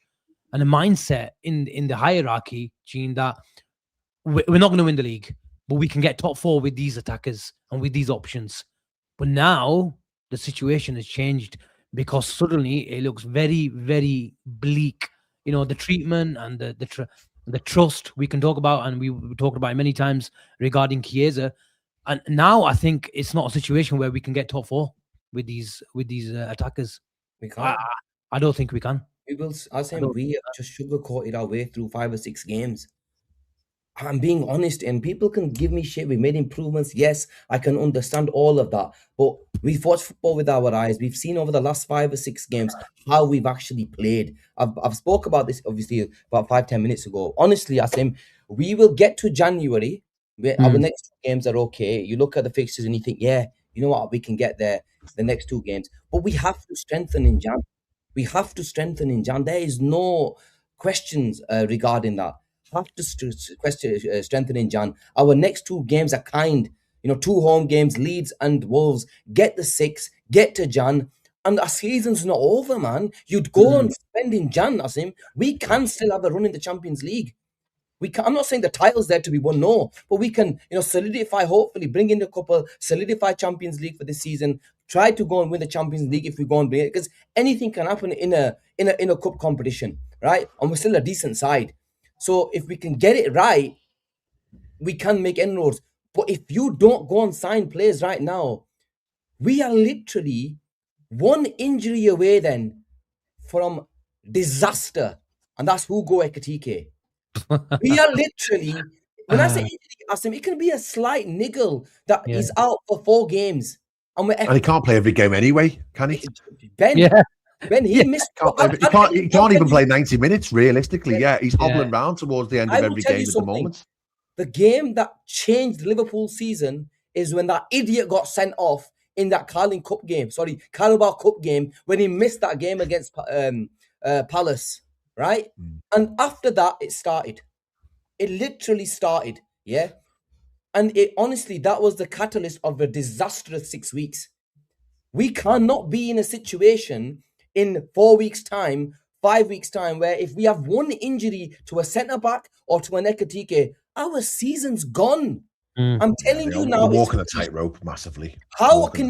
and a mindset in the hierarchy, Gene, that we're not going to win the league, but we can get top 4 with these attackers and with these options. But now the situation has changed because suddenly it looks very, very bleak. The treatment and the trust we can talk about, and we talked about it many times regarding Chiesa. And now I think it's not a situation where we can get top 4 with these attackers. We can't. I don't think we can. We will. I say we have just sugarcoated our way through 5 or 6 games. I'm being honest, and people can give me shit. We made improvements. Yes, I can understand all of that. But we've watched football with our eyes. We've seen over the last 5 or 6 games how we've actually played. I've spoke about this, obviously, about 5-10 minutes ago. Honestly, Asim, we will get to January, where our next 2 games are okay. You look at the fixtures and you think, yeah, you know what, we can get there the next 2 games. But we have to strengthen in Jan. There is no questions regarding that. Have to strengthen in Jan. Our next 2 games are 2 home games, Leeds and Wolves. Get the 6, get to Jan, and our season's not over, man. You'd go and spend in Jan, Asim. We can still have a run in the Champions League. We can. I'm not saying the title's there to be won, no, but we can, solidify. Hopefully, bring in a couple, solidify Champions League for this season. Try to go and win the Champions League if we go and bring it, because anything can happen in a cup competition, right? And we're still a decent side. So if we can get it right, we can make inroads. But if you don't go and sign players right now, we are literally 1 injury away then from disaster. And that's Hugo Ekitike. We are literally, when I say injury, Asim, it can be a slight niggle that he's out for 4 games. And he can't play every game anyway, can he? Ben, he missed. He can't even play 90 minutes realistically. Yeah, he's hobbling around towards the end of every game at the moment. The game that changed Liverpool's season is when that idiot got sent off in that Carabao Cup game, when he missed that game against Palace, right? And after that, it started. It literally started, yeah? And honestly, that was the catalyst of a disastrous 6 weeks. We cannot be in a situation in 4 weeks' time, 5 weeks' time, where if we have 1 injury to a centre-back or to an Ekitike, our season's gone. I'm telling you now. We're walking a tightrope massively. How can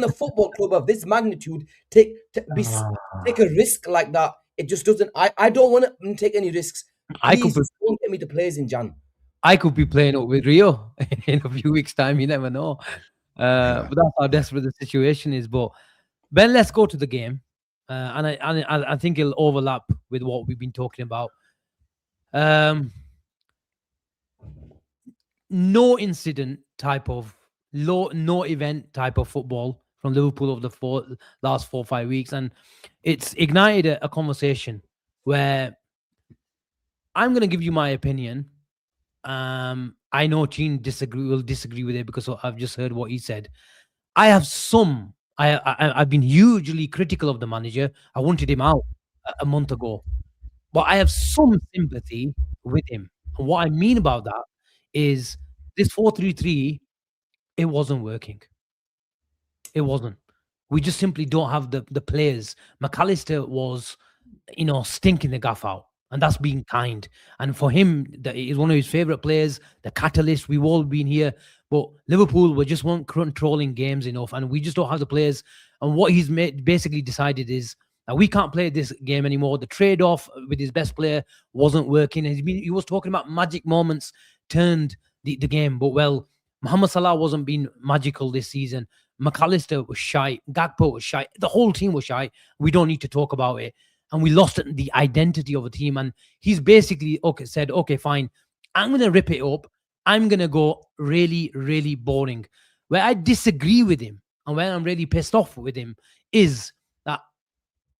a football club of this magnitude take a risk like that? It just doesn't. I don't want to take any risks. Please don't get me the players in Jan. I could be playing up with Rio in a few weeks' time. You never know. But that's how desperate the situation is. But Ben, let's go to the game. And I think it'll overlap with what we've been talking about. No incident type of no event type of football from Liverpool over the last 4 or 5 weeks, and it's ignited a conversation where I'm going to give you my opinion. I know Cheen will disagree with it because I've just heard what he said. I've been hugely critical of the manager. I wanted him out a month ago, but I have some sympathy with him. And what I mean about that is this 4-3-3, it wasn't working. It wasn't. We just simply don't have the players. McAllister was, stinking the gaff out. And that's being kind. And for him, he's one of his favourite players, the catalyst. We've all been here. But Liverpool, we just weren't controlling games enough. And we just don't have the players. And what he's basically decided is that we can't play this game anymore. The trade-off with his best player wasn't working. He was talking about magic moments turned the game. But, Mohamed Salah wasn't being magical this season. McAllister was shy. Gakpo was shy. The whole team was shy. We don't need to talk about it. and we lost the identity of a team. And he's basically said, okay, fine, I'm going to rip it up. I'm going to go really, really boring. Where I disagree with him and where I'm really pissed off with him is that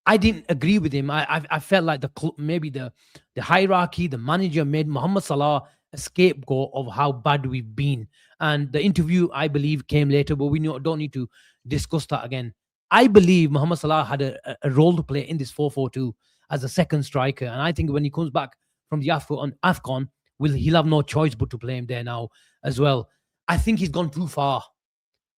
I didn't agree with him. I felt like maybe the hierarchy, the manager made Mohamed Salah a scapegoat of how bad we've been. And the interview, I believe, came later, but we don't need to discuss that again. I believe Mohamed Salah had a role to play in this 4-4-2 as a second striker. And I think when he comes back from the AFCON, he'll have no choice but to play him there now as well. I think he's gone too far.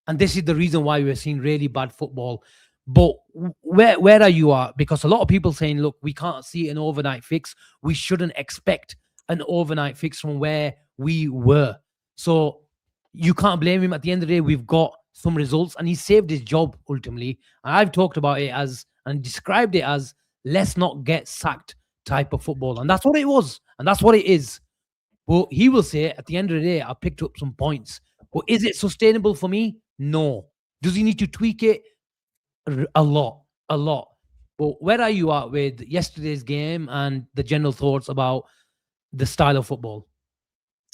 And this is the reason why we're seeing really bad football. But where are you at? Because a lot of people saying, look, we can't see an overnight fix. We shouldn't expect an overnight fix from where we were. So you can't blame him. At the end of the day, we've got some results, and he saved his job ultimately. And I've talked about it and described it as let's not get sacked type of football. And that's what it was. And that's what it is. Well, he will say at the end of the day, I picked up some points. But is it sustainable for me? No. Does he need to tweak it? A lot. But where are you at with yesterday's game and the general thoughts about the style of football?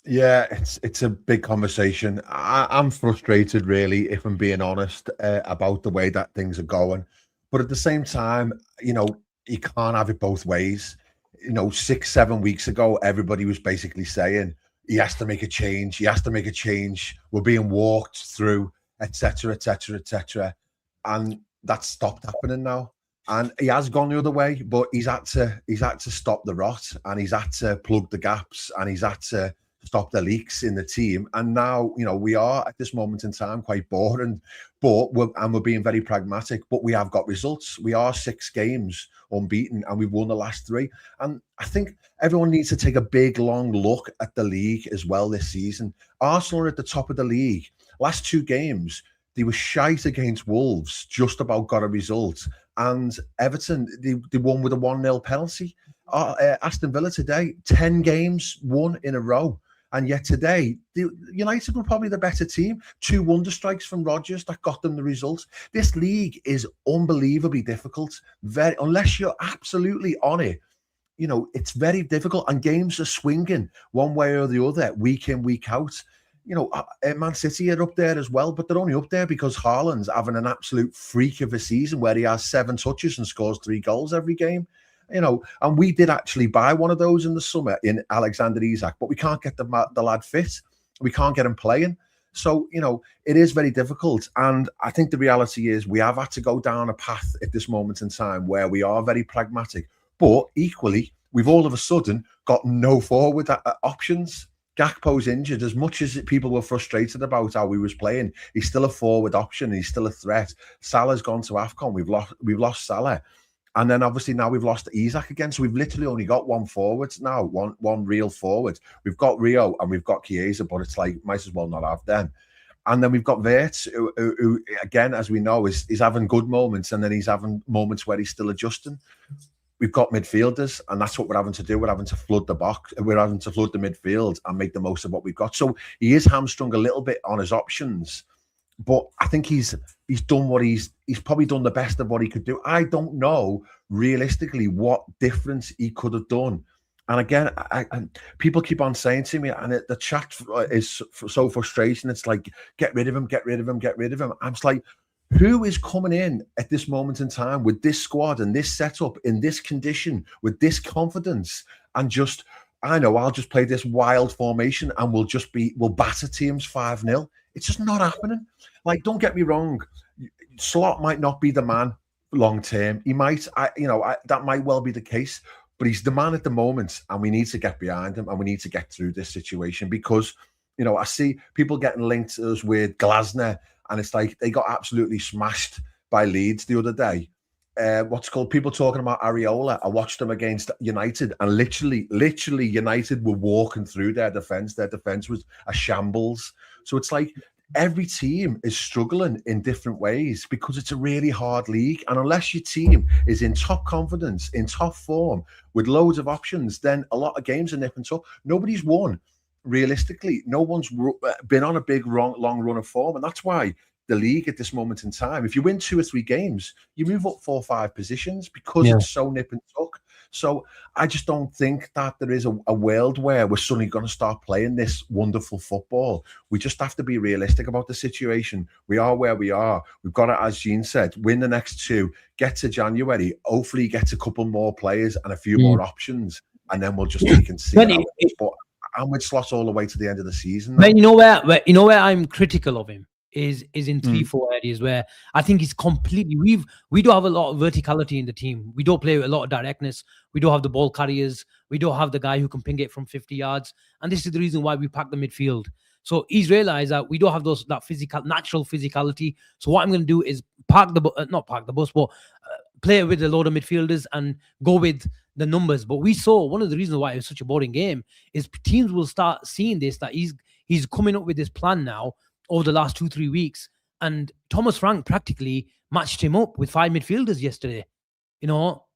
Yeah, it's a big conversation. I'm frustrated, really, if I'm being honest, about the way that things are going. But at the same time, you can't have it both ways. 6-7 weeks ago, everybody was basically saying he has to make a change. He has to make a change. We're being walked through, etc., etc., etc. And that's stopped happening now. And he has gone the other way, but he's had to stop the rot, and he's had to plug the gaps, and he's had to stop the leaks in the team. And now, we are at this moment in time quite boring, but we're being very pragmatic, but we have got results. We are 6 games unbeaten, and we've won the last 3. And I think everyone needs to take a big, long look at the league as well this season. Arsenal are at the top of the league. Last 2 games, they were shite against Wolves, just about got a result. And Everton, they won with a 1-0 penalty. Aston Villa today, 10 games won in a row. And yet today, United were probably the better team. 2 wonder strikes from Rodgers that got them the results. This league is unbelievably difficult. Unless you're absolutely on it, it's very difficult. And games are swinging one way or the other, week in, week out. Man City are up there as well, but they're only up there because Haaland's having an absolute freak of a season where he has 7 touches and scores 3 goals every game. And we did actually buy one of those in the summer in Alexander Isak, but we can't get the lad fit. We can't get him playing. So, it is very difficult. And I think the reality is we have had to go down a path at this moment in time where we are very pragmatic, but equally, we've all of a sudden got no forward options. Gakpo's injured. As much as people were frustrated about how he was playing, he's still a forward option. He's still a threat. Salah's gone to AFCON. We've lost Salah. And then obviously now we've lost Isak again. So we've literally only got one forward now, one real forward. We've got Rio and we've got Chiesa, but it's like, might as well not have them. And then we've got Wirtz, who again, as we know, is having good moments, and then he's having moments where he's still adjusting. We've got midfielders, and that's what we're having to do. We're having to flood the box. We're having to flood the midfield and make the most of what we've got. So he is hamstrung a little bit on his options, but I think he's done what he's probably done the best of what he could do. I don't know realistically what difference he could have done. And again, people keep on saying to me, and the chat is so frustrating. It's like, get rid of him, get rid of him, get rid of him. I'm just like, who is coming in at this moment in time with this squad and this setup in this condition with this confidence and just, I'll just play this wild formation and we'll batter teams 5-0. It's just not happening. Like, don't get me wrong. Slot might not be the man long term. He might, that might well be the case, but he's the man at the moment, and we need to get behind him and we need to get through this situation because, I see people getting linked to us with Glasner. And it's like they got absolutely smashed by Leeds the other day. People talking about Areola. I watched them against United, and literally United were walking through their defence. Their defence was a shambles. So it's like every team is struggling in different ways because it's a really hard league. And unless your team is in top confidence, in top form, with loads of options, then a lot of games are nipping tough. Nobody's won. Realistically, no one's been on a big long run of form, and that's why the league at this moment in time. If you win 2 or 3 games, you move up 4 or 5 positions because it's so nip and tuck. So I just don't think that there is a world where we're suddenly going to start playing this wonderful football. We just have to be realistic about the situation. We are where we are. We've got to, as Cheen said, win the next 2, get to January, hopefully get a couple more players and a few more options, and then we'll just take and see. But I'm with Slot all the way to the end of the season. But you know where I'm critical of him is in 3-4 areas where I think he's completely. We do have a lot of verticality in the team. We don't play with a lot of directness. We don't have the ball carriers. We don't have the guy who can ping it from 50 yards. And this is the reason why we pack the midfield. So he's realized that we don't have that natural physicality. So what I'm going to do is not park the bus, but play with a load of midfielders and go with the numbers. But we saw one of the reasons why it was such a boring game is teams will start seeing this, that he's coming up with this plan now over the last 2-3 weeks. And Thomas Frank practically matched him up with 5 midfielders yesterday,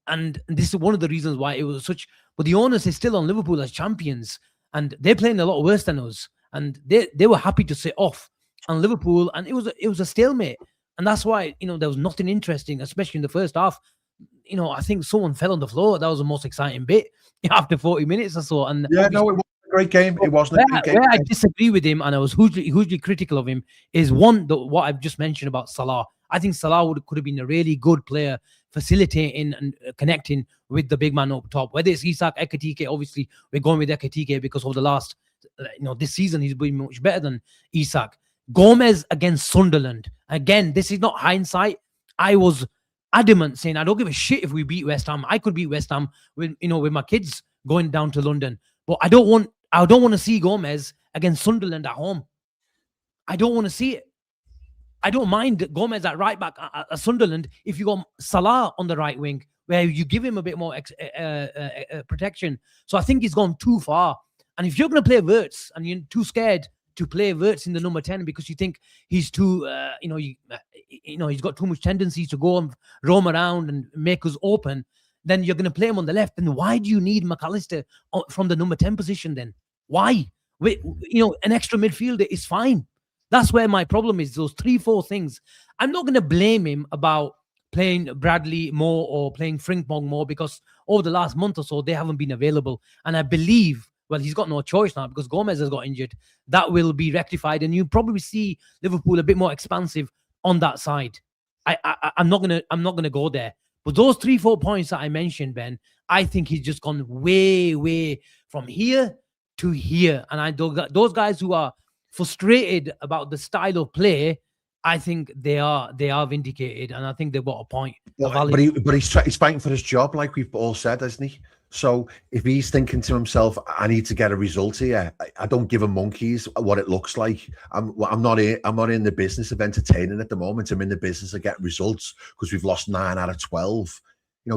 and this is one of the reasons why it was such. But the onus is still on Liverpool as champions, and they're playing a lot worse than us. And they were happy to sit off on Liverpool, and it was a stalemate. And that's why, there was nothing interesting, especially in the first half. I think someone fell on the floor. That was the most exciting bit after 40 minutes or so. And yeah, no, it was a great game. It wasn't a great game. Where I disagree with him, and I was hugely critical of him, is what I've just mentioned about Salah. I think Salah could have been a really good player, facilitating and connecting with the big man up top. Whether it's Isak, Ekitike, obviously we're going with Ekitike because of the last, this season he's been much better than Isak. Gomez against Sunderland. Again, this is not hindsight. I was adamant saying I don't give a shit if we beat West Ham. I could beat West Ham with my kids going down to London, but I don't want to see Gomez against Sunderland at home. I don't want to see it. I don't mind Gomez at right back at Sunderland if you got Salah on the right wing, where you give him a bit more protection. So I think he's gone too far. And if you're going to play Wirtz and you're too scared to play Wirtz in the number 10 because you think he's too, he's got too much tendency to go and roam around and make us open, then you're going to play him on the left. And why do you need McAllister from the number 10 position then? Why? An extra midfielder is fine. That's where my problem is, those 3-4 things. I'm not going to blame him about playing Bradley more or playing Frimpong more because over the last month or so, they haven't been available. And I believe, well, he's got no choice now because Gomez has got injured. That will be rectified. And you probably see Liverpool a bit more expansive on that side. I'm not gonna go there. But those 3-4 points that I mentioned, Ben, I think he's just gone way, way from here to here. And those guys who are frustrated about the style of play, I think they are vindicated, and I think they've got a point. But he's fighting for his job, like we've all said, hasn't he? So if he's thinking to himself, I need to get a result here, I don't give a monkeys what it looks like. I'm not in the business of entertaining at the moment. I'm in the business of getting results because we've lost 9 out of 12.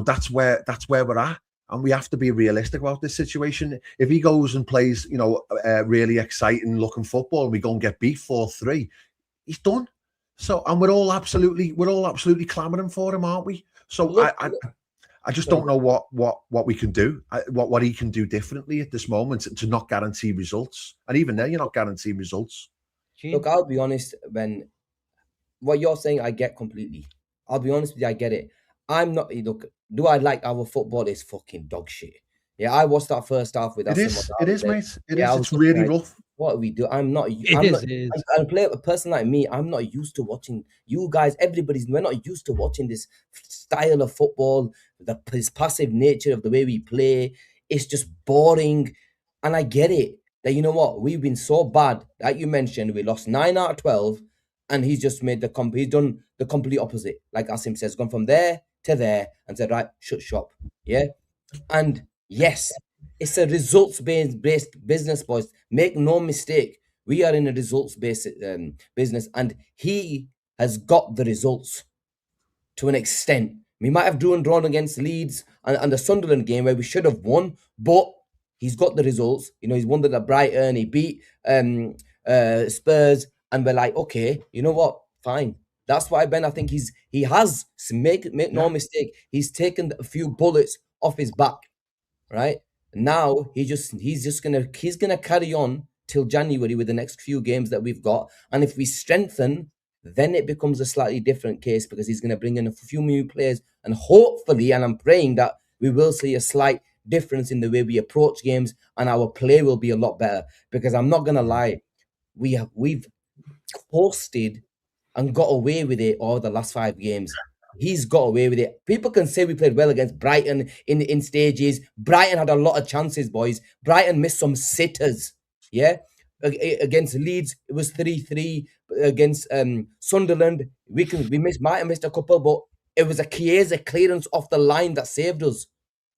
That's where we're at. And we have to be realistic about this situation. If he goes and plays, really exciting looking football and we go and get beat 4-3, he's done. So, and we're all absolutely clamoring for him, aren't we? So I just don't know what we can do, what he can do differently at this moment to not guarantee results. And even then, you're not guaranteeing results. Look, I'll be honest, Ben. What you're saying, I get completely. I'll be honest with you, I get it. I'm not. Look, do I like our football? Is fucking dog shit. Yeah, I watched that first half with Asim. It is, mate. It is. It's really rough. What do we do? I'm not. It is. A person like me, I'm not used to watching you guys. We're not used to watching this style of football, this passive nature of the way we play. It's just boring, and I get it. That you know what, we've been so bad. Like you mentioned, we lost 9 out of 12, and he's just made he's done the complete opposite. Like Asim says, gone from there to there and said, right, shut shop. Yeah, and yes. It's a results-based business, boys. Make no mistake. We are in a results-based business, and he has got the results to an extent. We might have drawn against Leeds and the Sunderland game where we should have won, but he's got the results. He's won at Brighton. He beat Spurs, and we're like, okay, you know what? Fine. That's why, Ben, I think he has make no mistake. He's taken a few bullets off his back, right? Now he's gonna carry on till January with the next few games that we've got, and if we strengthen then it becomes a slightly different case because he's going to bring in a few new players, and hopefully, and I'm praying that we will see a slight difference in the way we approach games, and our play will be a lot better. Because I'm not going to lie, we've hosted and got away with it all the last 5 games. He's got away with it. People can say we played well against Brighton in stages. Brighton had a lot of chances, boys. Brighton missed some sitters. Yeah. Against Leeds, it was 3-3. Against Sunderland, we might have missed a couple, but it was a Chiesa clearance off the line that saved us.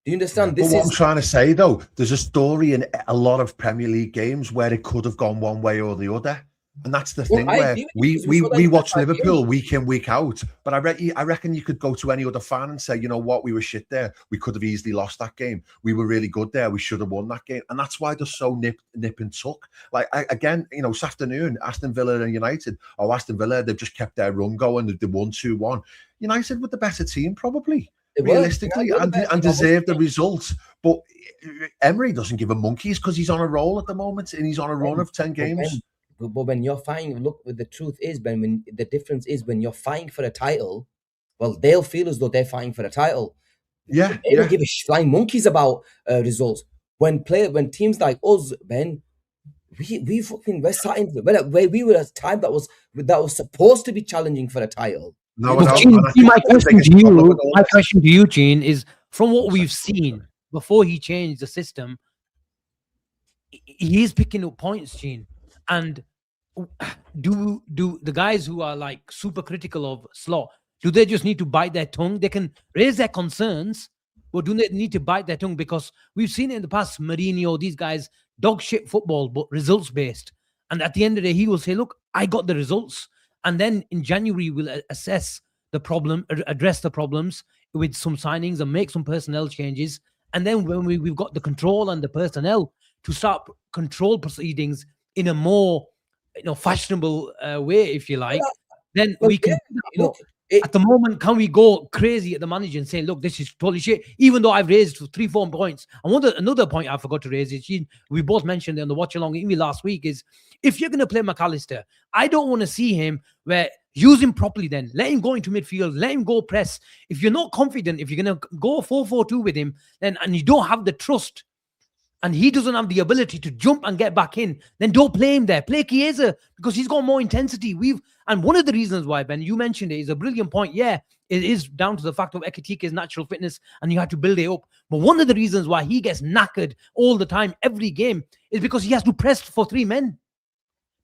Do you understand? But what I'm trying to say, though, there's a story in a lot of Premier League games where it could have gone one way or the other. And that's the thing where we watch Liverpool week in, week out. But I reckon you could go to any other fan and say, you know what, we were shit there. We could have easily lost that game. We were really good there. We should have won that game. And that's why they're so nip and tuck. Like, again, you know, this afternoon, Aston Villa and United. Oh, Aston Villa, they've just kept their run going. They won 2-1. United with the better team, probably. Realistically, and deserve the results. But Emery doesn't give a monkeys because he's on a roll at the moment and he's on a run of 10 games. But when you're fighting, look, the truth is, Ben, when the difference is when you're fighting for a title, well, they'll feel as though they're fighting for a title. Yeah, they don't give a flying monkeys about results. When teams like us, Ben, we're starting where we were at a time that was supposed to be challenging for a title. No, my question to you, Cheen, is from what we've seen before he changed the system, he is picking up points, Cheen. And do the guys who are like super critical of Slot, do they just need to bite their tongue? They can raise their concerns, but do they need to bite their tongue? Because we've seen it in the past, Mourinho, these guys, dog shit football, but results based. And at the end of the day, he will say, look, I got the results. And then in January, we'll assess the problem, address the problems with some signings and make some personnel changes. And then when we've got the control and the personnel to start control proceedings in a more, fashionable way, if you like, then we can. At the moment, can we go crazy at the manager and say, look, this is totally shit, even though I've raised 3-4 points. And another point I forgot to raise is, we both mentioned it on the watch along even last week, is if you're going to play McAllister, I don't want to see him where use him properly then. Let him go into midfield. Let him go press. If you're not confident, if you're going to go 4-4-2 with him, then and you don't have the trust, and he doesn't have the ability to jump and get back in, then don't play him there. Play Chiesa because he's got more intensity. And one of the reasons why, Ben, you mentioned it, is a brilliant point. Yeah, it is down to the fact of Ekitike's natural fitness, and you have to build it up. But one of the reasons why he gets knackered all the time, every game, is because he has to press for 3 men.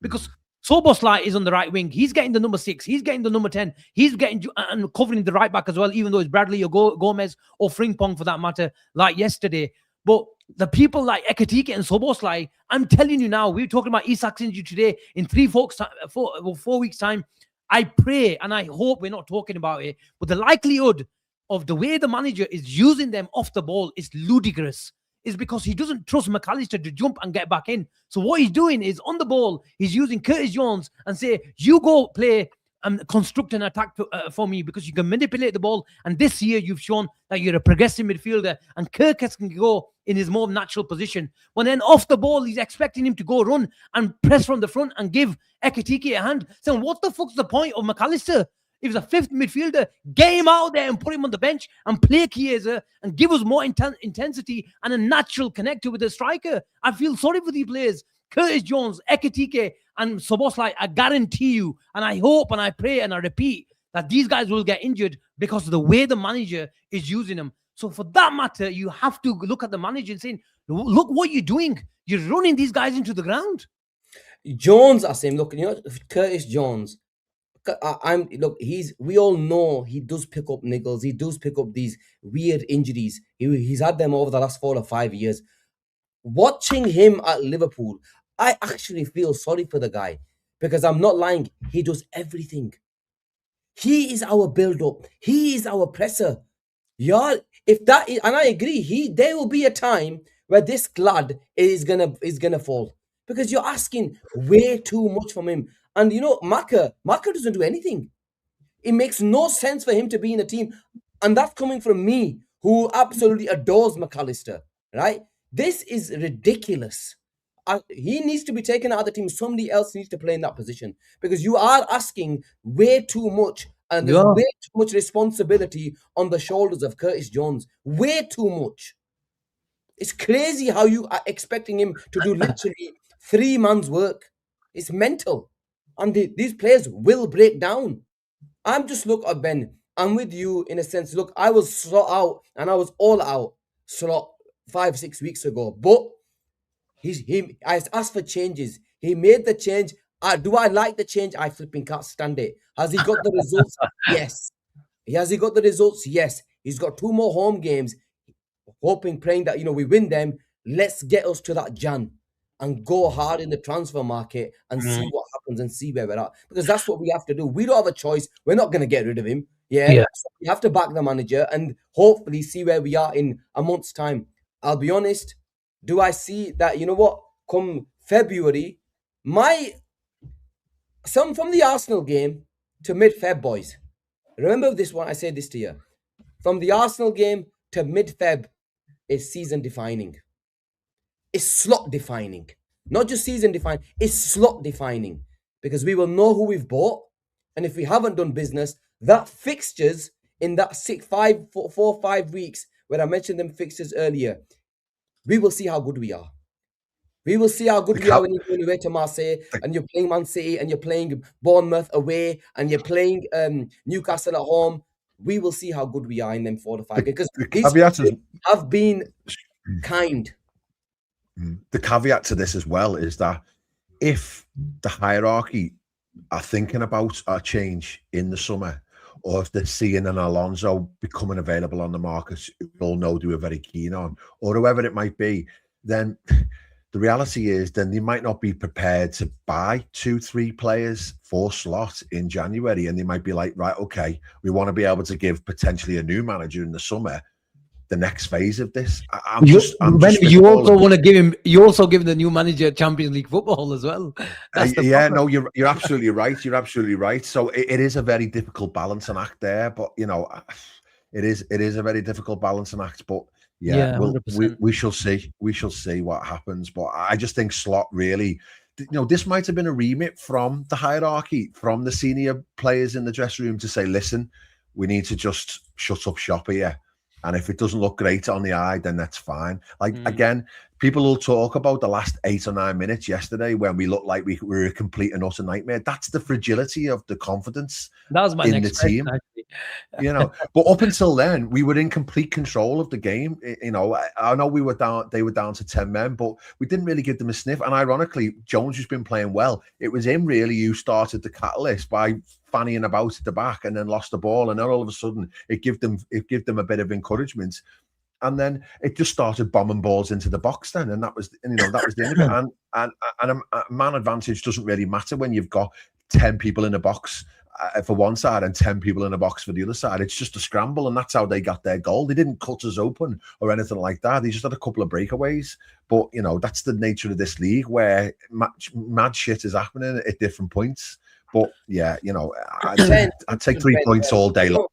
Because Szoboszlai is on the right wing. He's getting the number 6. He's getting the number 10. He's getting and covering the right back as well, even though it's Bradley or Gomez or Frimpong for that matter, like yesterday. But the people like Ekitike and Szoboszlai, I'm telling you now, we're talking about Isak's injury today. In 4 weeks' time, I pray and I hope we're not talking about it. But the likelihood of the way the manager is using them off the ball is ludicrous. It's because he doesn't trust McAllister to jump and get back in. So what he's doing is on the ball, he's using Curtis Jones and say, you go play and construct an attack for me, because you can manipulate the ball. And this year you've shown that you're a progressive midfielder, and Kirkus can go in his more natural position. But then off the ball, he's expecting him to go run and press from the front and give Ekitike a hand. So what the fuck's the point of McAllister? If he's a fifth midfielder, get him out there and put him on the bench and play Chiesa and give us more intensity and a natural connector with the striker. I feel sorry for these players. Curtis Jones, Ekitike, and Szoboszlai, I guarantee you, and I hope and I pray and I repeat that these guys will get injured because of the way the manager is using them. So for that matter, you have to look at the manager and saying, look what you're doing. You're running these guys into the ground. Jones, Asim, look, Curtis Jones, we all know he does pick up niggles. He does pick up these weird injuries. He's had them over the last 4 or 5 years. Watching him at Liverpool, I actually feel sorry for the guy, because I'm not lying. He does everything. He is our build-up. He is our presser. Yeah, and I agree. There will be a time where this lad is gonna fall, because you're asking way too much from him. And Maka doesn't do anything. It makes no sense for him to be in a team, and that's coming from me, who absolutely adores McAllister. Right? This is ridiculous. he needs to be taken out of the team. Somebody else needs to play in that position, because you are asking way too much, and there's way too much responsibility on the shoulders of Curtis Jones. Way too much. It's crazy how you are expecting him to do literally 3 months' work. It's mental. And these players will break down. I'm just, look, Ben, I'm with you in a sense. Look, I was slot out, and I was all out slot 5-6 weeks ago. But I asked for changes. He made the change. Do I like the change? I flipping can't stand it. Has he got the results? Yes. Has he got the results? Yes. He's got 2 more home games. Hoping, praying that, we win them. Let's get us to that Jan and go hard in the transfer market and see what happens and see where we're at. Because that's what we have to do. We don't have a choice. We're not going to get rid of him. Yeah. So we have to back the manager and hopefully see where we are in a month's time. I'll be honest. Do I see that, come February, from the Arsenal game to mid-Feb, boys. Remember this one, I said this to you. From the Arsenal game to mid-Feb is season-defining. It's slot-defining. Not just season-defining, it's slot-defining. Because we will know who we've bought. And if we haven't done business, that fixtures in that 4 or 5 weeks, where I mentioned them fixtures earlier, we will see how good we are. We will see how good we are when you're going away to Marseille and you're playing Man City and you're playing Bournemouth away and you're playing Newcastle at home. We will see how good we are in them 4 to 5 because these have been kind. The caveat to this as well is that if the hierarchy are thinking about a change in the summer, or if they're seeing an Alonso becoming available on the market, we all know they were very keen on, or whoever it might be, then the reality is then they might not be prepared to buy 2-3 players for slot in January. And they might be like, right, okay, we want to be able to give potentially a new manager in the summer the next phase of this. You also want to give him, you also give the new manager Champions League football as well. No, you're absolutely right. You're absolutely right. So it is a very difficult balancing act there, but it is a very difficult balancing act. But we shall see. We shall see what happens. But I just think slot really, this might have been a remit from the hierarchy, from the senior players in the dressing room to say, listen, we need to just shut up shop here. And if it doesn't look great on the eye, then that's fine. Again, people will talk about the last 8 or 9 minutes yesterday when we looked like we were a complete and utter nightmare. That's the fragility of the confidence in the team. But up until then, we were in complete control of the game. I know they were down to 10 men, but we didn't really give them a sniff. And ironically, Jones has been playing well. It was him really who started the catalyst by fannying about at the back and then lost the ball, and then all of a sudden it gave them a bit of encouragement, and then it just started bombing balls into the box then, and that was the end of it. And a man advantage doesn't really matter when you've got 10 people in a box for one side and 10 people in a box for the other side. It's just a scramble, and that's how they got their goal. They didn't cut us open or anything like that. They just had a couple of breakaways. But that's the nature of this league, where mad shit is happening at different points. But I'd take 3 points all day long.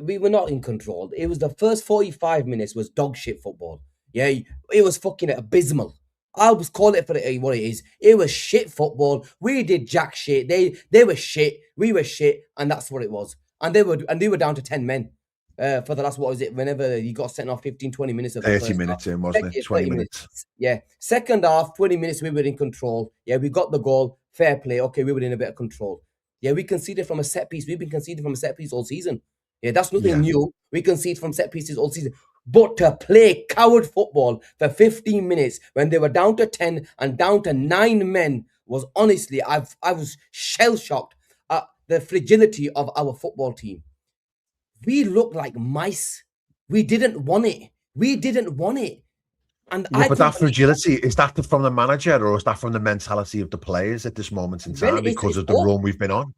We were not in control. It was the first 45 minutes was dog shit football. Yeah, it was fucking abysmal. I'll just call it for what it is. It was shit football. We did jack shit. They were shit. We were shit, and that's what it was. And they were down to 10 men for the last, what was it? Whenever you got sent off 15-20 minutes of 30 minutes in, wasn't it? 20 minutes. Yeah. Second half, 20 minutes, we were in control. Yeah, we got the goal. Fair play. Okay, we were in a bit of control. Yeah, we conceded from a set piece. We've been conceding from a set piece all season. Yeah, that's nothing new. We concede from set pieces all season. But to play coward football for 15 minutes when they were down to 10 and down to 9 men was honestly, I was shell-shocked at the fragility of our football team. We looked like mice. We didn't want it. And but that fragility, is that from the manager, or is that from the mentality of the players at this moment in time because of the run we've been on?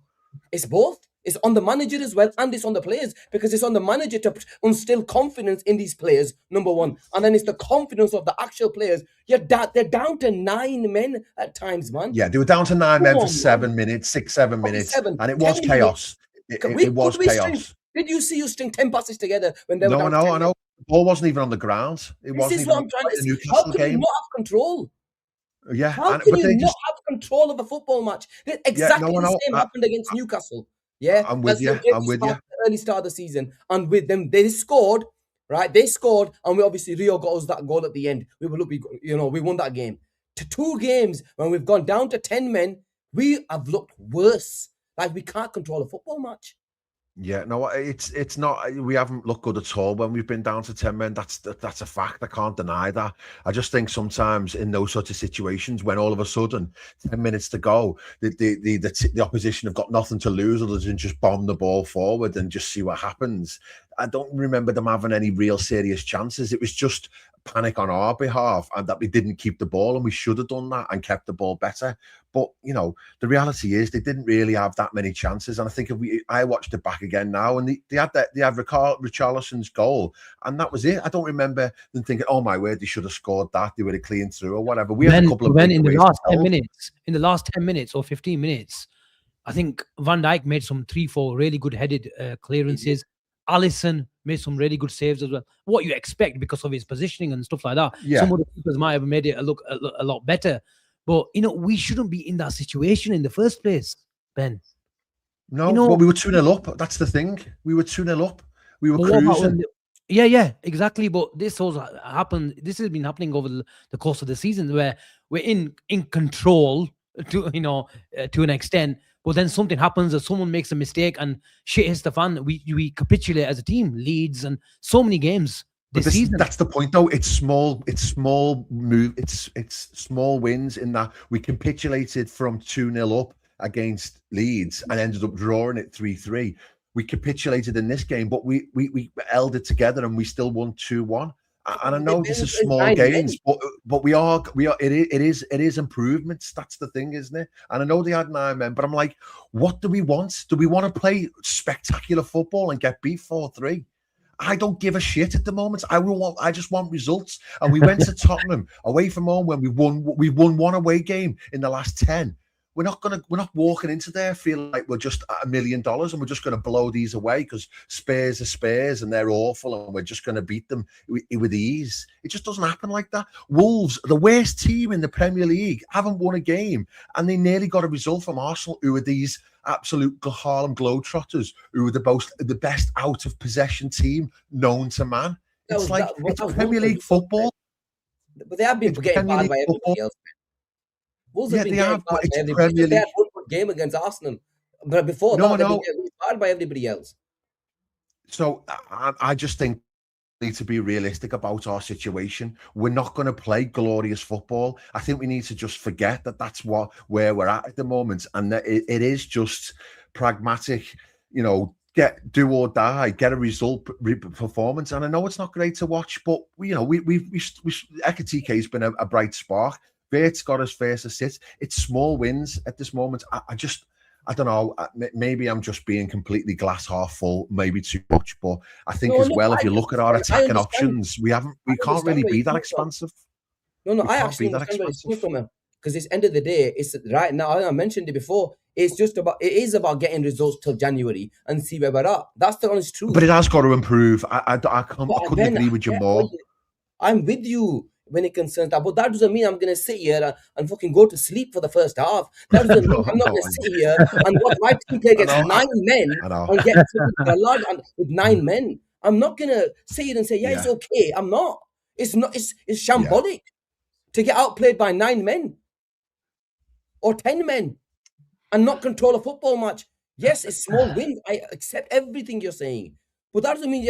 It's both. It's on the manager as well, and it's on the players, because it's on the manager to instill confidence in these players, number one. And then it's the confidence of the actual players. They're down to 9 men at times, man. Yeah, they were down to 9 men for 7 minutes, 7 minutes, and it was chaos. It was chaos. Did you see you string 10 passes together when they were down? No, I know. The ball wasn't even on the ground. It wasn't even what I'm trying to say. How could we not have control? Yeah, How can but you they not just have control of a football match? no, Exactly I the know. same happened against Newcastle. Yeah, I'm with that's you. the game I'm we with you. started the early start of the season, and with them they scored. Right, they scored, and we obviously Rio got us that goal at the end. We won that game. To 2 games when we've gone down to 10 men, we have looked worse. Like we can't control a football match. Yeah, no, it's not. We haven't looked good at all when we've been down to 10 men. That's a fact. I can't deny that. I just think sometimes in those sorts of situations, when all of a sudden 10 minutes to go, the opposition have got nothing to lose other than just bomb the ball forward and just see what happens. I don't remember them having any real serious chances. It was just panic on our behalf and that we didn't keep the ball, and we should have done that and kept the ball better. But the reality is they didn't really have that many chances. And I think I watched it back again now, and they had Richarlison's goal, and that was it. I don't remember them thinking, "Oh my word, they should have scored that. They would have cleaned through or whatever." We had a couple of in the last 10 minutes or 15 minutes, I think Van Dijk made some 3-4 really good headed clearances. Alisson made some really good saves as well. What you expect because of his positioning and stuff like that. Yeah. Some of the keepers might have made it look a lot better. But, we shouldn't be in that situation in the first place, Ben. No, but we were 2-0 up. That's the thing. We were 2-0 up. We were cruising. Yeah, exactly. But this also happened. This has been happening over the course of the season where we're in control to an extent. But then something happens or someone makes a mistake and shit hits the fan. We capitulate as a team. Leeds and so many games this season. That's the point, though. It's small move. It's small wins in that we capitulated from 2-0 up against Leeds and ended up drawing it 3-3. We capitulated in this game, but we held it together and we still won 2-1. And I know this is small games, but we are. It is improvements. That's the thing, isn't it? And I know they had 9 men, but I'm like, what do we want? Do we want to play spectacular football and get beat 4-3? I don't give a shit at the moment. I just want results. And we went to Tottenham away from home when we won 1 away game in the last 10. We're not walking into there feeling like we're just at $1 million and we're just going to blow these away because Spurs are Spurs and they're awful and we're just going to beat them with ease. It just doesn't happen like that. Wolves, the worst team in the Premier League, haven't won a game, and they nearly got a result from Arsenal, who are these absolute Harlem Globetrotters, who are the best out of possession team known to man. It's Premier League football. But they have been getting bad by everybody else. Wolves have been getting bad by everybody. They had one good game against Arsenal, but before that, they've been getting bad by everybody else. So I just think we need to be realistic about our situation. We're not going to play glorious football. I think we need to just forget that that's where we're at the moment, and that it is just pragmatic. Do or die, get a result performance. And I know it's not great to watch, but Ekatike has been a bright spark. Bert's got his first assist. It's small wins at this moment. I don't know. Maybe I'm just being completely glass half full, maybe too much. But I think if you look at our attacking options, we can't really be that expansive. I actually understand where it's coming from. Because it's end of the day, it's right now. I mentioned it before. It is about getting results till January and see where we're at. That's the honest truth. But it has got to improve. I couldn't agree with you more. I'm with you when it concerns that, but that doesn't mean I'm going to sit here and fucking go to sleep for the first half. That doesn't mean I'm not going to sit here and watch my team play against 9 men and get with 9 men. I'm not going to sit here and say, it's okay. I'm not. It's not. It's shambolic to get outplayed by 9 men or 10 men and not control a football match. Yes, it's small wins. I accept everything you're saying. But that doesn't mean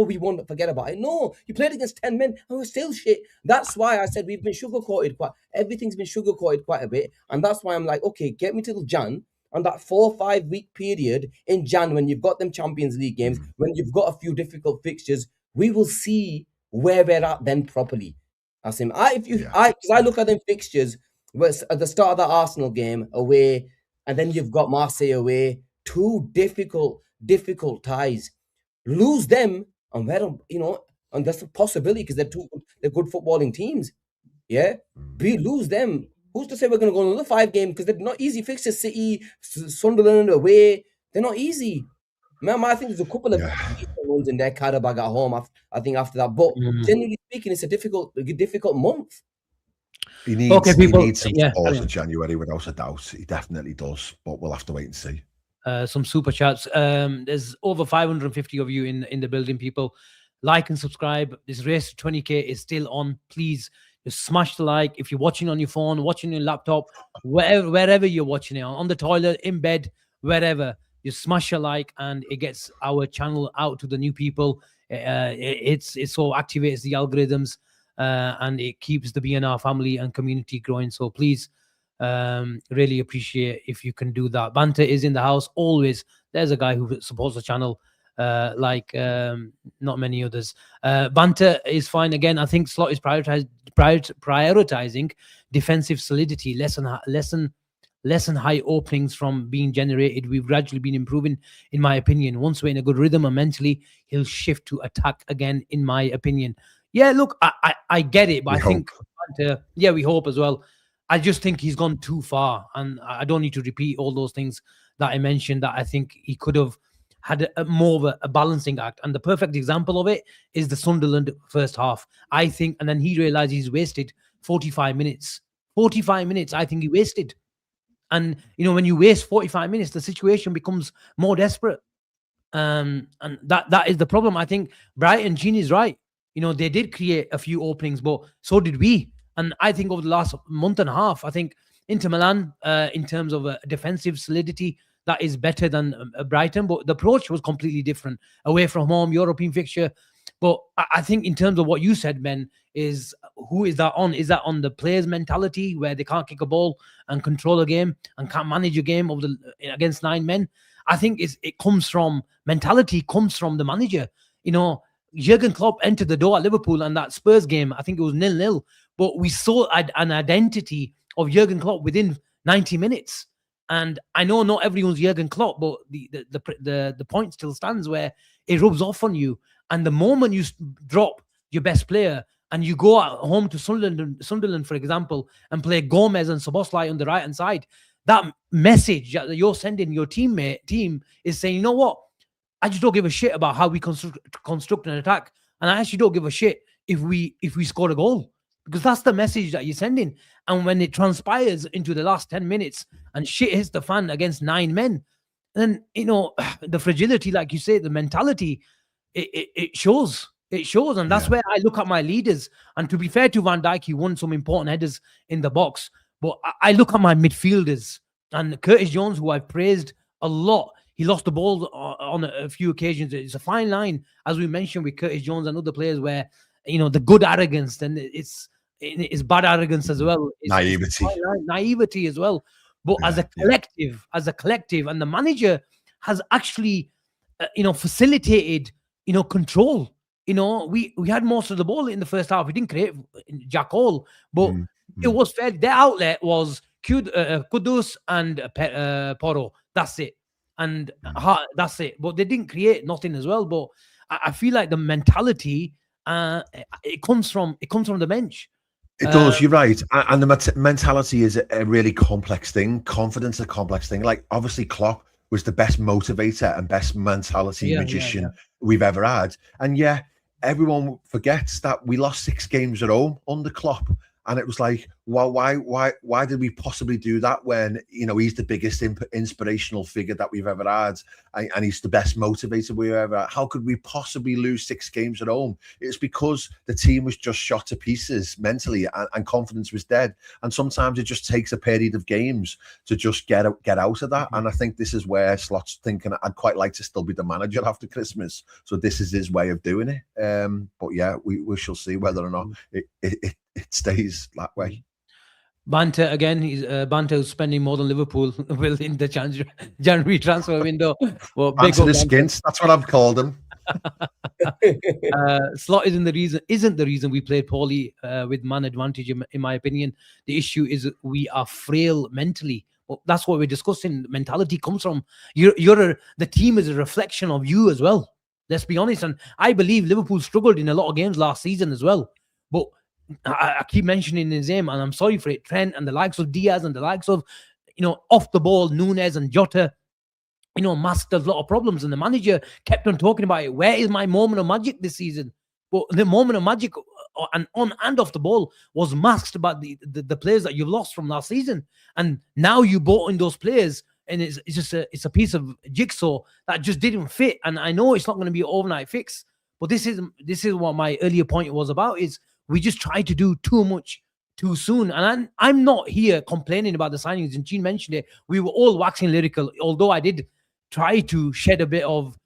we won't forget about it. No, you played against 10 men and we're still shit. That's why I said we've been sugarcoated everything's been sugarcoated quite a bit. And that's why I'm like, okay, get me till Jan, and that 4 or 5 week period in Jan when you've got them Champions League games, when you've got a few difficult fixtures, we will see where we're at then properly. Asim, because I look at them fixtures at the start of the Arsenal game away, and then you've got Marseille away, 2 difficult ties. Lose them, and and that's a possibility because they're good footballing teams. Yeah, we lose them. Who's to say we're going to go another 5 games because they're not easy fixtures? City, Sunderland away, they're not easy. Man, I think there's a couple of ones in there. Karabag at home. I think after that, but generally speaking, it's a difficult month. He needs, Okay, people. He needs some Yeah, support in January, without a doubt. He definitely does, but we'll have to wait and see. Some super chats. There's over 550 of you in the building, people. Like and subscribe. This race to 20k is still on. Please just smash the like. If you're watching on your phone, watching on your laptop, wherever you're watching it, on the toilet, in bed, wherever, just smash a like, and it gets our channel out to the new people. It so activates the algorithms, and it keeps the BNR family and community growing. So please, really appreciate if you can do that. Banter is in the house always. There's a guy who supports the channel, like not many others. Banter is fine. Again, I think Slot is prioritizing defensive solidity, less and high openings from being generated. We've gradually been improving, in my opinion. Once we're in a good rhythm and mentally, he'll shift to attack again, in my opinion. Yeah, look, I get it, but I think, yeah, we hope as well. I just think he's gone too far, and I don't need to repeat all those things that I mentioned, that I think he could have had more of a balancing act. And the perfect example of it is the Sunderland first half, I think. And then he realized he's wasted 45 minutes. 45 minutes, I think he wasted. And, when you waste 45 minutes, the situation becomes more desperate. And that is the problem. I think Brighton, Cheen is right. They did create a few openings, but so did we. And I think over the last month and a half, I think Inter Milan, in terms of defensive solidity, that is better than Brighton. But the approach was completely different. Away from home, European fixture. But I think in terms of what you said, Ben, is who is that on? Is that on the players' mentality, where they can't kick a ball and control a game and can't manage a game against 9 men? I think it comes from mentality, comes from the manager. Jurgen Klopp entered the door at Liverpool, and that Spurs game, I think it was 0-0. But we saw an identity of Jurgen Klopp within 90 minutes. And I know not everyone's Jurgen Klopp, but the point still stands where it rubs off on you. And the moment you drop your best player and you go at home to Sunderland, for example, and play Gomez and Szoboszlai on the right-hand side, that message that you're sending your team is saying, you know what? I just don't give a shit about how we construct an attack. And I actually don't give a shit if we score a goal. Because that's the message that you're sending. And when it transpires into the last 10 minutes and shit hits the fan against 9 men, then, the fragility, like you say, the mentality, it shows. It shows. And that's where I look at my leaders. And to be fair to Van Dijk, he won some important headers in the box. But I look at my midfielders, and Curtis Jones, who I've praised a lot. He lost the ball on a few occasions. It's a fine line, as we mentioned, with Curtis Jones and other players, where, the good arrogance, then it's bad arrogance as well. Naivety as well. But as a collective, and the manager has actually, facilitated, control. We had most of the ball in the first half. We didn't create jack all, but it was fair. Their outlet was Kudus and Porro. That's it. And that's it. But they didn't create nothing as well. But I feel like the mentality, it comes from the bench. It does. You're right. And the mentality is a really complex thing. Confidence is a complex thing. Like, obviously, Klopp was the best motivator and best mentality magician we've ever had. And everyone forgets that we lost 6 games at home under Klopp. And it was like, well, why did we possibly do that when, he's the biggest inspirational figure that we've ever had, and he's the best motivator we've ever had? How could we possibly lose 6 games at home? It's because the team was just shot to pieces mentally, and confidence was dead. And sometimes it just takes a period of games to just get out of that. And I think this is where Slot's thinking, I'd quite like to still be the manager after Christmas. So this is his way of doing it. But we shall see whether or not it stays that way. Banter again. He's Banter spending more than Liverpool will in the January transfer window. Well, Banter the skins. That's what I've called him. Slot isn't the reason we played poorly with man advantage. In my opinion, the issue is we are frail mentally. Well, that's what we're discussing. Mentality comes from the team is a reflection of you as well. Let's be honest. And I believe Liverpool struggled in a lot of games last season as well. But I keep mentioning his name, and I'm sorry for it. Trent and the likes of Diaz and the likes of, off the ball, Nunes and Jota, masked a lot of problems. And the manager kept on talking about it. Where is my moment of magic this season? Well, the moment of magic and on and off the ball was masked by the players that you've lost from last season. And now you bought in those players, and it's just a piece of jigsaw that just didn't fit. And I know it's not going to be an overnight fix, but this is what my earlier point was about, is we just try to do too much too soon. And I'm not here complaining about the signings, and Cheen mentioned it. We were all waxing lyrical, although I did try to shed a bit of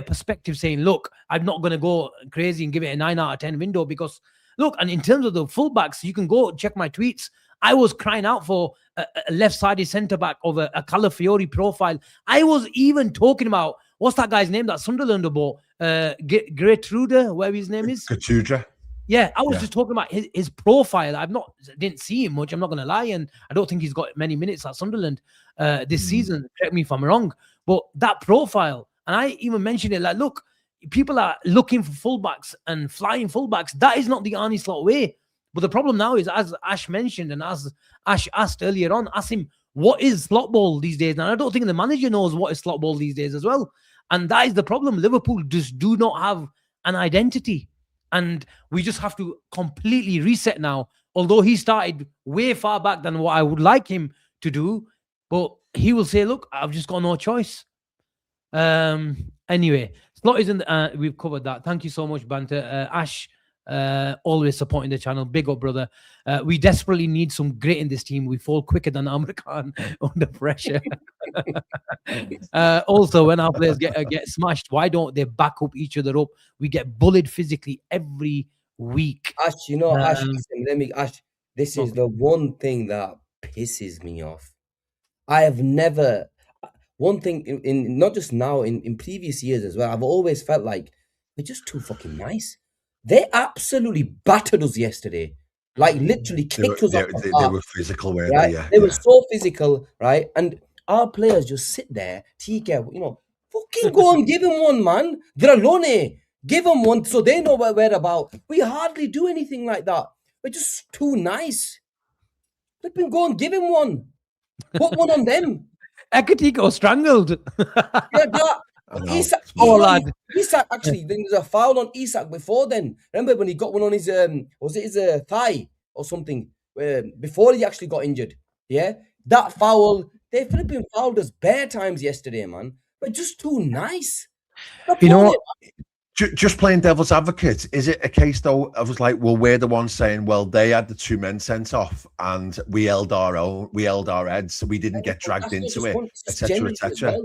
perspective, saying, look, I'm not going to go crazy and give it a 9 out of 10 window, because look, and in terms of the fullbacks, you can go check my tweets. I was crying out for a left-sided centre-back of a Calafiori profile. I was even talking about, what's that guy's name that Sunderland bought? Gertrude, whatever his name is. Gertrude. Yeah, I was just talking about his profile. Didn't see him much, I'm not going to lie, and I don't think he's got many minutes at Sunderland this season. Correct me if I'm wrong, but that profile, and I even mentioned it, like, look, people are looking for fullbacks and flying fullbacks. That is not the Arne Slot way. But the problem now is, as Ash mentioned, and as Ash asked earlier on, Asim, what is slot ball these days? And I don't think the manager knows what is slot ball these days as well. And that is the problem. Liverpool just do not have an identity. And we just have to completely reset now. Although he started way far back than what I would like him to do. But he will say, look, I've just got no choice. Anyway, slot isn't, we've covered that. Thank you so much, Banter. Ash, always supporting the channel. Big up, brother. We desperately need some grit in this team. We fall quicker than Amr Khan under pressure. Also, when our players get smashed, why don't they back up each other up? We get bullied physically every week. Ash, Ash, this is the one thing that pisses me off. I have never, one thing in not just now, in previous years as well, I've always felt like we're just too fucking nice. They absolutely battered us yesterday. Like, literally kicked us off the park. They were physical, weren't right? they? Yeah, they were so physical, right? And our players just sit there, fucking go and give him one, man. Dralone, give him one so they know what we're about. We hardly do anything like that. We're just too nice. Flipping go and give him one. Put one on them. Ekatiko strangled. Yeah, that. Isak, actually, then there's a foul on Isak before then. Remember when he got one on his was it his thigh or something before he actually got injured? Yeah, that foul. They flipping fouled us bare times yesterday, man. We're just too nice. Just playing devil's advocate, is it a case though? I was like, well, we're the ones saying, well, they had the 2 men sent off, and we held our own, we held our heads, so we didn't get dragged into it, etc., etc.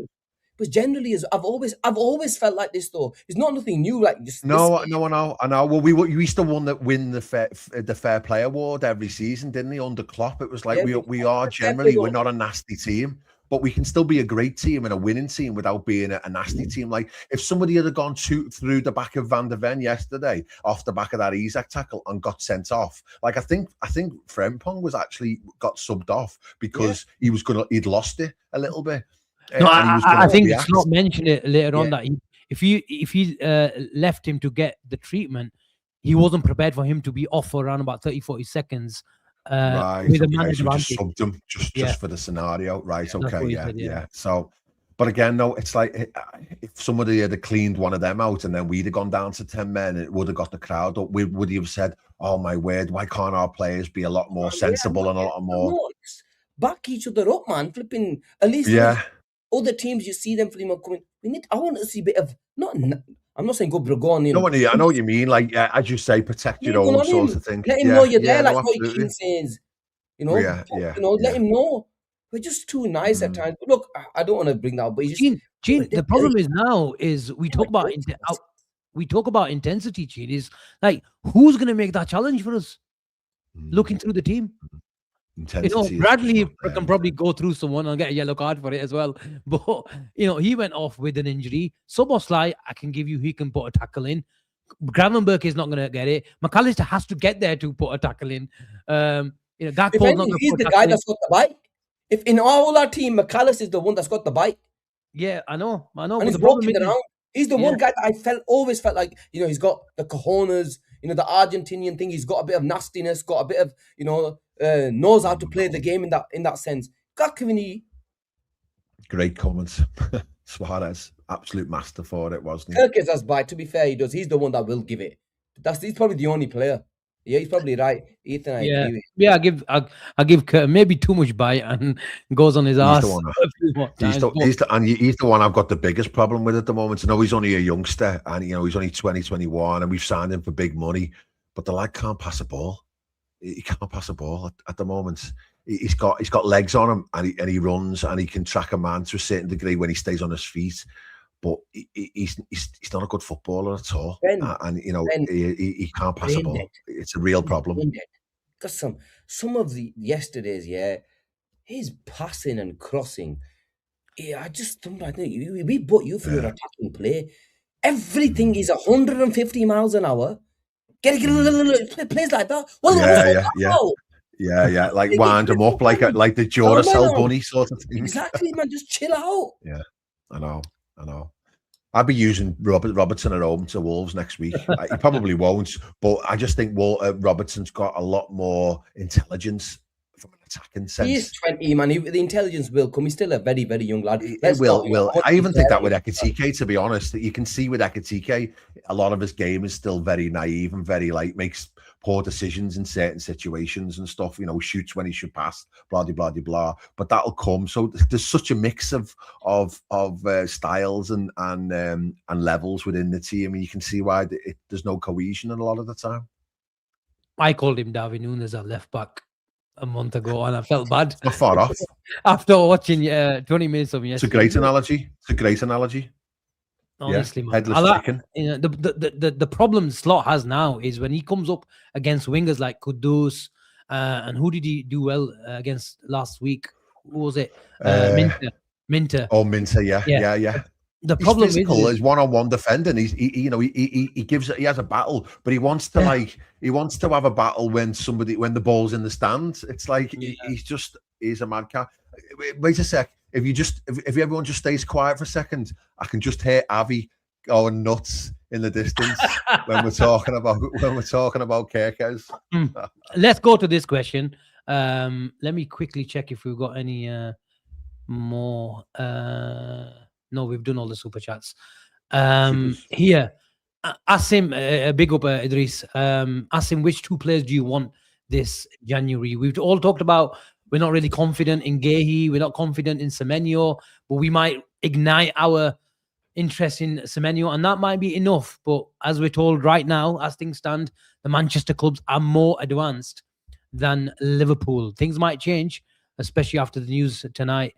But generally, I've always felt like this though. It's not nothing new. Like just no, I know. Well, we used to win the fair play award every season, didn't he? Under Klopp, it was like we are generally, we're not a nasty team, but we can still be a great team and a winning team without being a nasty team. Like if somebody had gone through the back of Van der Ven yesterday off the back of that Isak tackle and got sent off, like I think Frimpong was actually got subbed off because he'd lost it a little bit. No, I think Slot mentioned it later on that if he left him to get the treatment, he wasn't prepared for him to be off for around about 30-40 seconds. Right, with so just subbed him just for the scenario, right? Okay, yeah. So, but again, no, it's like if somebody had cleaned one of them out and then we'd have gone down to 10 men, it would have got the crowd up. Would he have said, "Oh my word, why can't our players be a lot more sensible and a lot more back each other up, man? Flipping at least other teams, you see them flipping coming. I want to see a bit of I'm not saying go on. I know what you mean. Like as you say, protect your own sorts of thing. Let him know you're there. Like what Cheen says. Let him know. We're just too nice at times. But look, I don't want to bring that up, but Cheen, the problem is now is we talk about intensity. Cheen, is like who's going to make that challenge for us? Looking through the team. Bradley can probably go through someone and get a yellow card for it as well. But he went off with an injury. Szoboszlai, I can give you, he can put a tackle in. Gravenberch is not going to get it. McAllister has to get there to put a tackle in. He's the guy that's got the bite. If in all our team, McAllister is the one that's got the bite. Yeah, I know. And he's walking around. He's the one guy that I always felt like, he's got the cojones, the Argentinian thing. He's got a bit of nastiness, got a bit of, knows how to play the game in that sense. Great comments. Suarez, absolute master for it, wasn't he? Kirkes has bite. To be fair, he does. He's the one that will give it. He's probably the only player. Yeah, he's probably right. Ethan, I agree with. Yeah, I give Kurt maybe too much bite and goes on his He's ass the one. a few more He's times. he's the one I've got the biggest problem with at the moment. I know he's only a youngster, and he's only 2021, and we've signed him for big money, but the lad can't pass a ball. He can't pass a ball at the moment. He's got legs on him, and he runs, and he can track a man to a certain degree when he stays on his feet. But he's not a good footballer at all, and he can't pass a ball. It's a real problem. Because some of the yesterday's, his passing and crossing, I just don't think we bought you for your attacking play. Everything is 150 miles an hour. Get plays like that. Well, yeah, like wind him up like the Duracell bunny sort of thing. Exactly, man. Just chill out. Yeah, I know. I'll be using Robertson at home to Wolves next week. He probably won't, but I just think Robertson's got a lot more intelligence from an attacking sense. He is 20, man. The intelligence will come. He's still a very, very young lad. It will. I even think that with Ekitike, to be honest, that you can see with Ekitike, a lot of his game is still very naive and very makes poor decisions in certain situations and stuff, shoots when he should pass, blah, blah, blah, blah. But that'll come. So there's such a mix of styles and levels within the team. And you can see why there's no cohesion a lot of the time. I called him Darwin Núñez at left back a month ago, and I felt bad. Not far off. After watching 20 minutes of yesterday. It's a great analogy. Honestly, man. The problem Slot has now is when he comes up against wingers like Kudus, and who did he do well against last week? Who was it? Minter. Oh, Minter, yeah. The problem is one-on-one defending. He has a battle, but he wants to have a battle when the ball's in the stand. It's like he's a madcap. Wait a sec. If everyone just stays quiet for a second, I can just hear Avi going nuts in the distance when we're talking about Kirkhouse. Let's go to this question. Let me quickly check if we've got any more. No, we've done all the super chats. Here, Asim, big up Idris. Asim, which two players do you want this January? We've all talked about. We're not really confident in Gehi. We're not confident in Semenyo, but we might ignite our interest in Semenyo, and that might be enough. But as we're told right now, as things stand, the Manchester clubs are more advanced than Liverpool. Things might change, especially after the news tonight.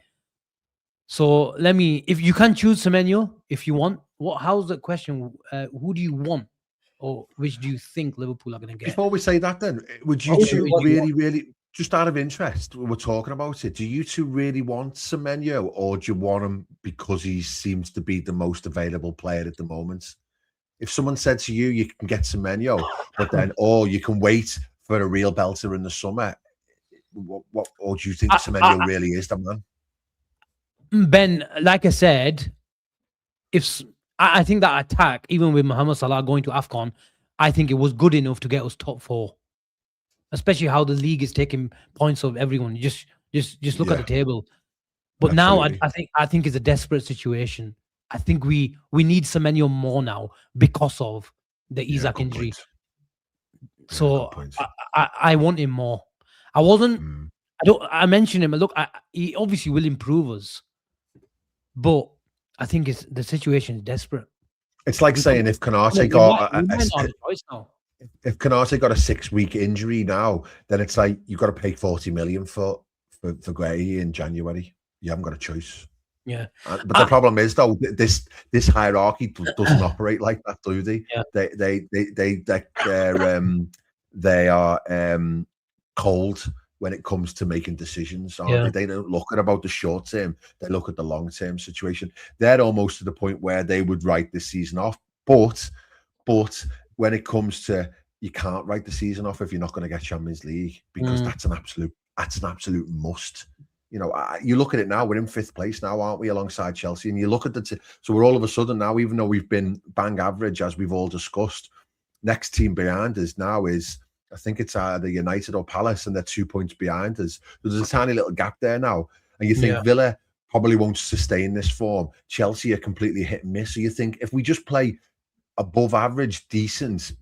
So if you can choose Semenyo, if you want, how's the question? Who do you want, or which do you think Liverpool are going to get? Before we say that, then, would you really? Just out of interest, we're talking about it. Do you two really want Semenyo, or do you want him because he seems to be the most available player at the moment? If someone said to you, you can get Semenyo, but then, you can wait for a real belter in the summer, or do you think Semenyo really is the man? Ben, like I said, I think that attack, even with Mohamed Salah going to AFCON, I think it was good enough to get us top 4. Especially how the league is taking points of everyone. You just look at the table. But absolutely. Now I think it's a desperate situation. I think we need Semenyo more now because of the Isak injury. So I want him more. I mentioned him. Look, he obviously will improve us, but I think the situation is desperate. It's like saying if Konate if Konate got a 6-week injury now, then it's like you've got to pay 40 million for Gray in January. You haven't got a choice. Yeah, but the problem is though, this hierarchy doesn't operate like that, do they? Yeah. They are cold when it comes to making decisions. They don't look at about the short term; they look at the long term situation. They're almost to the point where they would write this season off, but when it comes to, you can't write the season off if you're not going to get Champions League, because that's an absolute must. You look at it now, we're in 5th place now, aren't we, alongside Chelsea? And you look at so we're all of a sudden now, even though we've been bang average, as we've all discussed, next team behind us now is, I think it's either United or Palace, and they're 2 points behind us. So there's a tiny little gap there now. And you think Villa probably won't sustain this form. Chelsea are completely hit and miss. So you think if we just play above average, decent,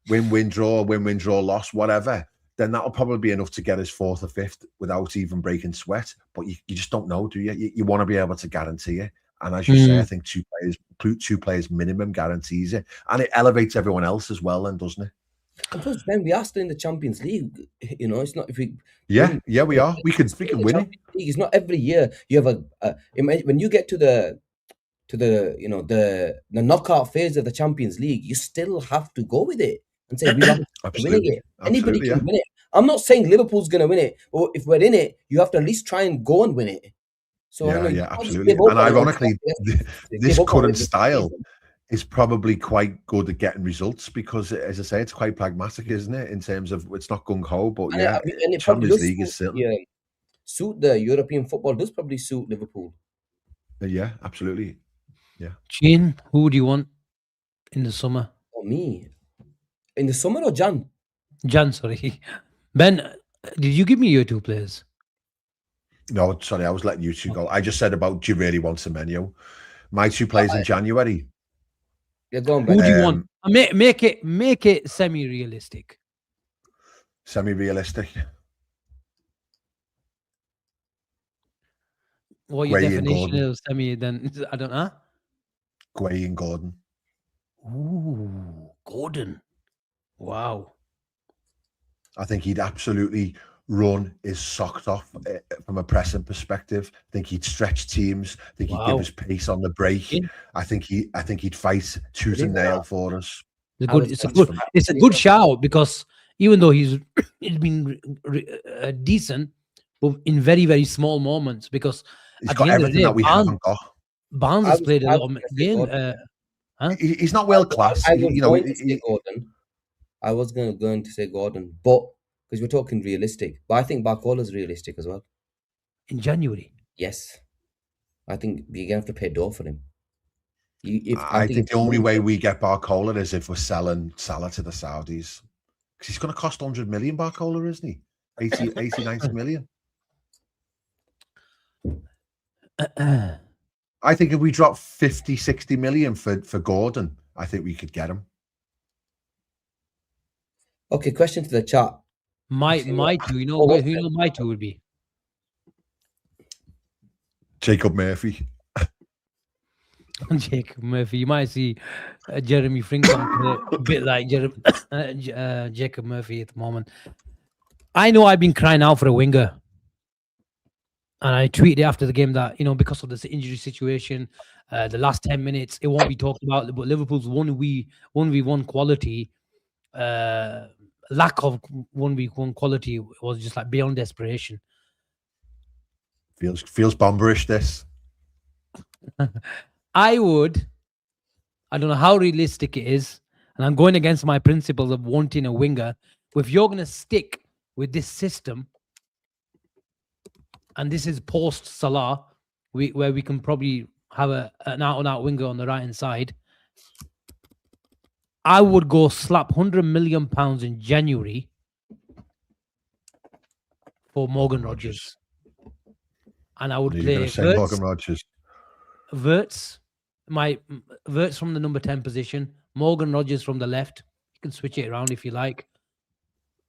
win-win draw, loss, whatever, then that'll probably be enough to get us 4th or 5th without even breaking sweat. But you just don't know, do you? You want to be able to guarantee it. And as you say, I think two players minimum guarantees it. And it elevates everyone else as well, then, doesn't it? And plus, then we are still in the Champions League. It's not if we. We are. We can win it. It's not every year you have when you get to the the knockout phase of the Champions League, you still have to go with it and say we have to win it. Anybody can win it. I'm not saying Liverpool's going to win it, but if we're in it, you have to at least try and go and win it. So absolutely. And ironically, this current style is probably quite good at getting results because, as I say, it's quite pragmatic, isn't it? In terms of it's not gung ho, but and it Champions League is still suit the European football. Does probably suit Liverpool. Yeah, absolutely. Yeah. Cheen, who do you want in the summer? Or me, in the summer or Jan? Jan, sorry. Ben, did you give me your 2 players? No, sorry, I was letting you 2 go. I just said about, do you really want Semenyo? My 2 players in January. Yeah, go on, Ben. Who do you want? Make it semi-realistic. Semi-realistic. What your definition of semi? Then I don't know. Gueye and Gordon. Ooh, Gordon. Wow. I think he'd absolutely run his socks off from a pressing perspective. I think he'd stretch teams. I think he'd give us pace on the break. Yeah. I think he'd fight tooth and nail for us. It's a good shout because even though he's been decent, but in very, very small moments, because he's got everything that we haven't got. Barnes has played a lot of games. He's not world class. I was going to say Gordon, but because we're talking realistic. But I think Barcola's realistic as well. In January? Yes. I think you're going to have to pay dough for him. I think the only way we get Barcola is if we're selling Salah to the Saudis. Because he's going to cost 100 million, Barcola, isn't he? 80, 90 million. I think if we drop 50, 60 million for Gordon, I think we could get him. Okay, question to the chat. My 2, who my 2 would be? Jacob Murphy. Jacob Murphy. You might see Jeremy Frimpong a bit like Jacob Murphy at the moment. I know I've been crying out for a winger. And I tweeted after the game that, because of this injury situation, the last 10 minutes, it won't be talked about. But Liverpool's 1v1 quality, lack of 1v1 quality was just like beyond desperation. Feels bomberish, this. I don't know how realistic it is, and I'm going against my principles of wanting a winger. But if you're going to stick with this system, and this is post Salah, where we can probably have an out-and-out winger on the right-hand side, I would go slap £100 million in January for Morgan Rogers. And I would play Morgan Rogers. Verts from the number 10 position, Morgan Rogers from the left. You can switch it around if you like.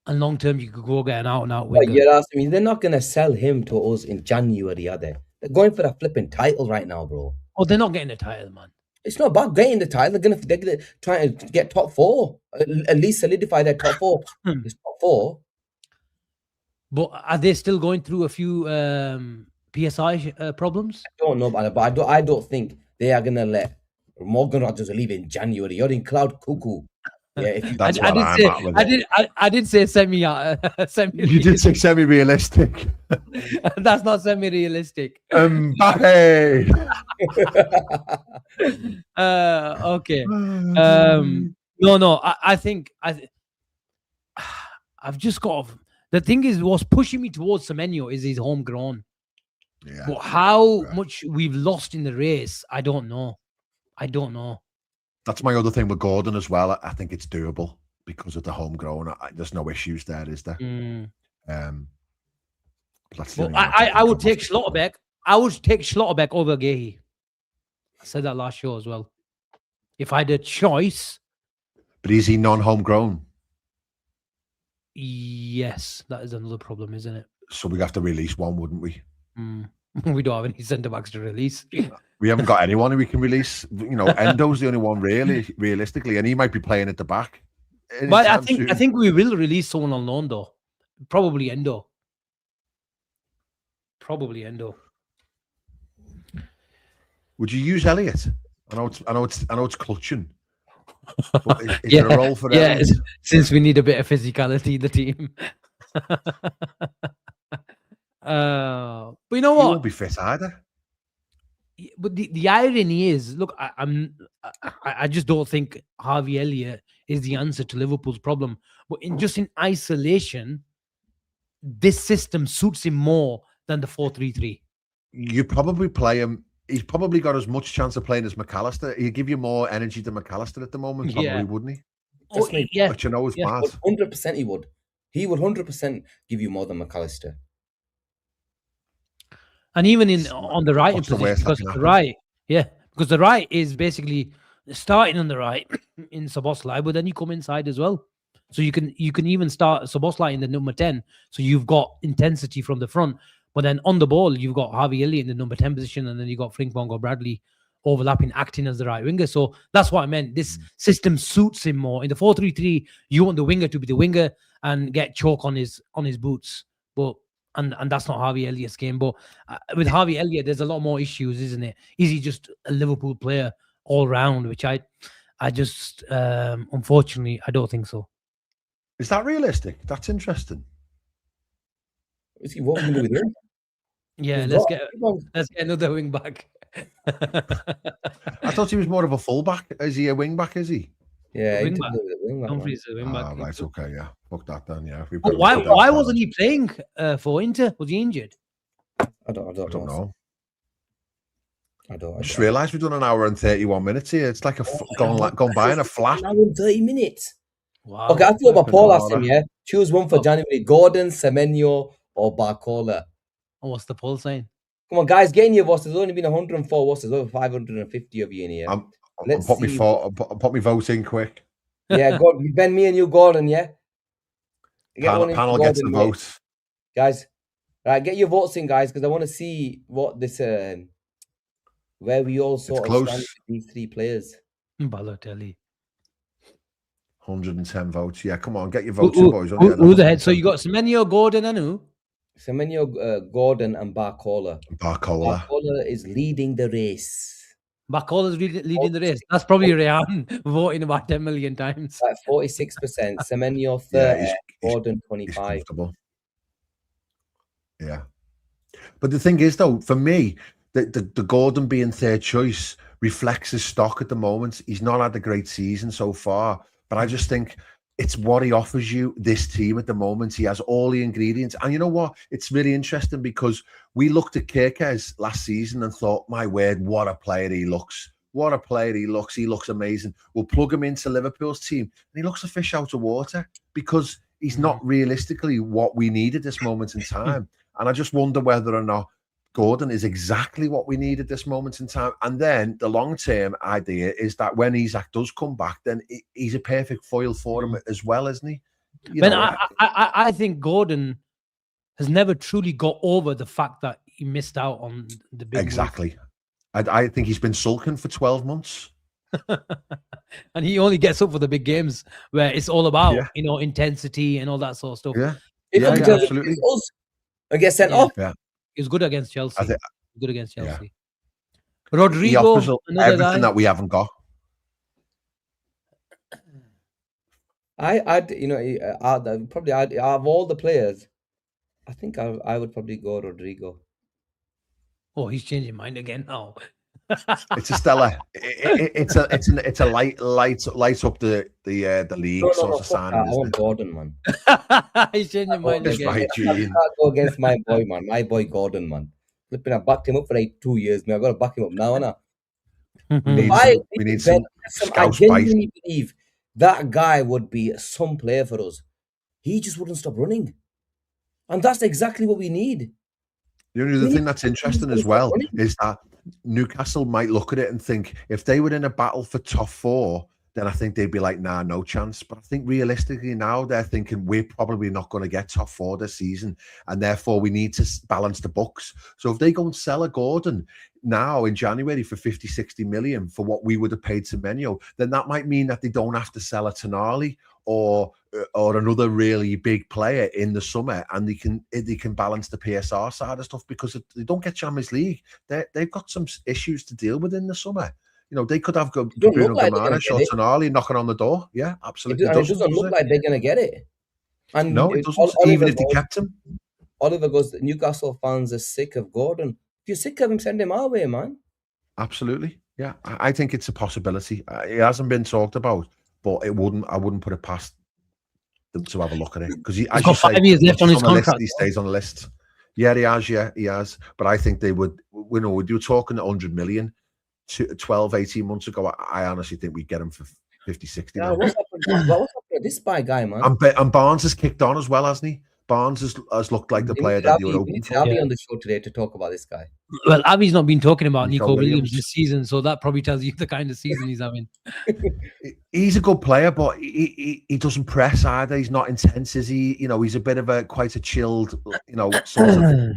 And long term, you could go get an out-and-out winger. But you're asking me, they're not going to sell him to us in January, are they? They're going for a flipping title right now, bro. Oh, they're not getting a title, man. It's not about getting the title. They're gonna try to get top 4. At least solidify their top 4. It's top 4. But are they still going through a few PSI problems? I don't know about it, but I don't think they are gonna let Morgan Rogers leave in January. You're in cloud cuckoo. Yeah, I did say semi. You did say semi-realistic. That's not semi-realistic. Mbappe. Okay. No. I think I've just got. The thing is, what's pushing me towards Semenyo is he's homegrown. Yeah. But how much we've lost in the race, I don't know. That's my other thing with Gordon as well. I think it's doable because of the homegrown. There's no issues there, is there? That's I would take Schlotterbeck. I would take Schlotterbeck over Gehi. I said that last show as well. If I had a choice, But is he non-homegrown? yes, that is another problem, isn't it? So we have to release one, wouldn't we? We don't have any centre backs to release. We haven't got anyone who we can release. You know, Endo's the only one realistically, and he might be playing at the back. But I think we will release someone on loan though. Probably Endo. Would you use Elliot? I know it's clutching. But is there a role for Elliot? Since we need a bit of physicality in the team. But you know He what? won't be fit either. But the irony is, look, I just don't think Harvey Elliott is the answer to Liverpool's problem. But in isolation, this system suits him more than the 4-3-3. You probably play him. He's probably got as much chance of playing as McAllister. He'd give you more energy than McAllister at the moment, probably, wouldn't he? Oh, yeah. But you know, it's bad. 100% he would. He would 100% give you more than McAllister. And even on the right position, because the right is basically starting on the right in Szoboszlai, but then you come inside as well. So you can even start Szoboszlai in the number 10. So you've got intensity from the front. But then on the ball, you've got Harvey Elliott in the number 10 position, and then you've got Frimpong or Bradley overlapping, acting as the right winger. So that's what I meant. This system suits him more. In the 4-3-3, you want the winger to be the winger and get choke on his boots. But and that's not Harvey Elliott's game. But with Harvey Elliott, there's a lot more issues, isn't it? Is he just a Liverpool player all round? Which I just unfortunately I don't think so. Is that realistic? That's interesting. Is he what we can do with him? Yeah, let's get another wing back. I thought he was more of a fullback. Is he a wing back? Is he? Yeah, Wing back. Humphreys a wing back. Right, okay, yeah. Fuck that then, yeah. Why wasn't he playing for Inter? Was he injured? I don't know. I just realised we've done an hour and 31 minutes here. It's like gone by in a flash. An hour and 30 minutes. Wow. Okay, I thought about Paul Asim, yeah. Choose one for January. Gordon, Semenyo, or Barcola. Oh, what's the poll saying? Come on, guys, get in your votes. There's only been 104 votes. There's over 550 of you in here. Let's put me vote in quick. Yeah, Ben, me and you, Gordon, yeah? Panel gets the vote. Guys, right, get your votes in, guys, because I want to see what this, where we all sort of stand with these three players. Balotelli. 110 votes. Yeah, come on, get your votes in, boys. Who the head? So you got Semenyo, Gordon, and who? Semenyo, Gordon, and Barcola. Barcola is leading the race. Barcola's leading the race. That's probably Rehan voting about 10 million times. 46%. Semenyo 30. Gordon 25. Yeah. But the thing is, though, for me, the Gordon being third choice reflects his stock at the moment. He's not had a great season so far, but I just think it's what he offers you, this team at the moment. He has all the ingredients. And you know what? It's really interesting because we looked at Kirkes last season and thought, my word, what a player he looks. What a player he looks. He looks amazing. We'll plug him into Liverpool's team. And he looks a fish out of water because he's not realistically what we need at this moment in time. And I just wonder whether or not Gordon is exactly what we need at this moment in time. And then the long-term idea is that when Isak does come back, then he's a perfect foil for him as well, isn't he? I think Gordon has never truly got over the fact that he missed out on the big Exactly. I think he's been sulking for 12 months. And he only gets up for the big games where it's all about, intensity and all that sort of stuff. Yeah, absolutely. I get sent off. Yeah. He was good against Chelsea. Yeah. Rodrigo, he offers everything that we haven't got. I'd probably out of all the players, I think I would probably go Rodrigo. Oh, he's changing mind again now. It's a Stella. It's a light up the league sort of sign. I want Gordon, man. He's changing mind again. Right, Cheen. I can't go against my boy, man. My boy Gordon, man. Flipping, I backed him up for 2 years. Man, I've got to back him up now, innit? We need some I genuinely believe that guy would be some player for us. He just wouldn't stop running, and that's exactly what we need. The only other thing that's interesting as well is that Newcastle might look at it and think if they were in a battle for top 4, then I think they'd be like, nah, no chance. But I think realistically now they're thinking we're probably not going to get top 4 this season, and therefore we need to balance the books. So if they go and sell a Gordon now in January for 50, 60 million for what we would have paid Semenyo, then that might mean that they don't have to sell a Tonali or another really big player in the summer, and they can balance the PSR side of stuff, because if they don't get Champions League, they've got some issues to deal with in the summer. You know, they could have Bruno Guimaraes or Tonali knocking on the door. Yeah, absolutely. It doesn't look like they're going to get it. And no, it doesn't. Even if they kept him. Oliver goes, Newcastle fans are sick of Gordon. If you're sick of him, send him our way, man. Absolutely. Yeah, I think it's a possibility. It hasn't been talked about, but I wouldn't put it past them to have a look at it, because he, as you say, 5 years left on his contract. He stays on the list. Yeah, he has. Yeah, he has. But I think they would. You know, you're talking 100 million. 12, 18 months ago, I honestly think we'd get him for 50, 60. Yeah, what's happened to this spy guy, man? And Barnes has kicked on as well, hasn't he? Barnes has looked like the player that you were hoping for. I'll be on the show today to talk about this guy. Well, Avi's not been talking about Nico Williams this season, so that probably tells you the kind of season he's having. He's a good player, but he doesn't press either. He's not intense, is he? You know, he's a bit of quite a chilled, you know, sort of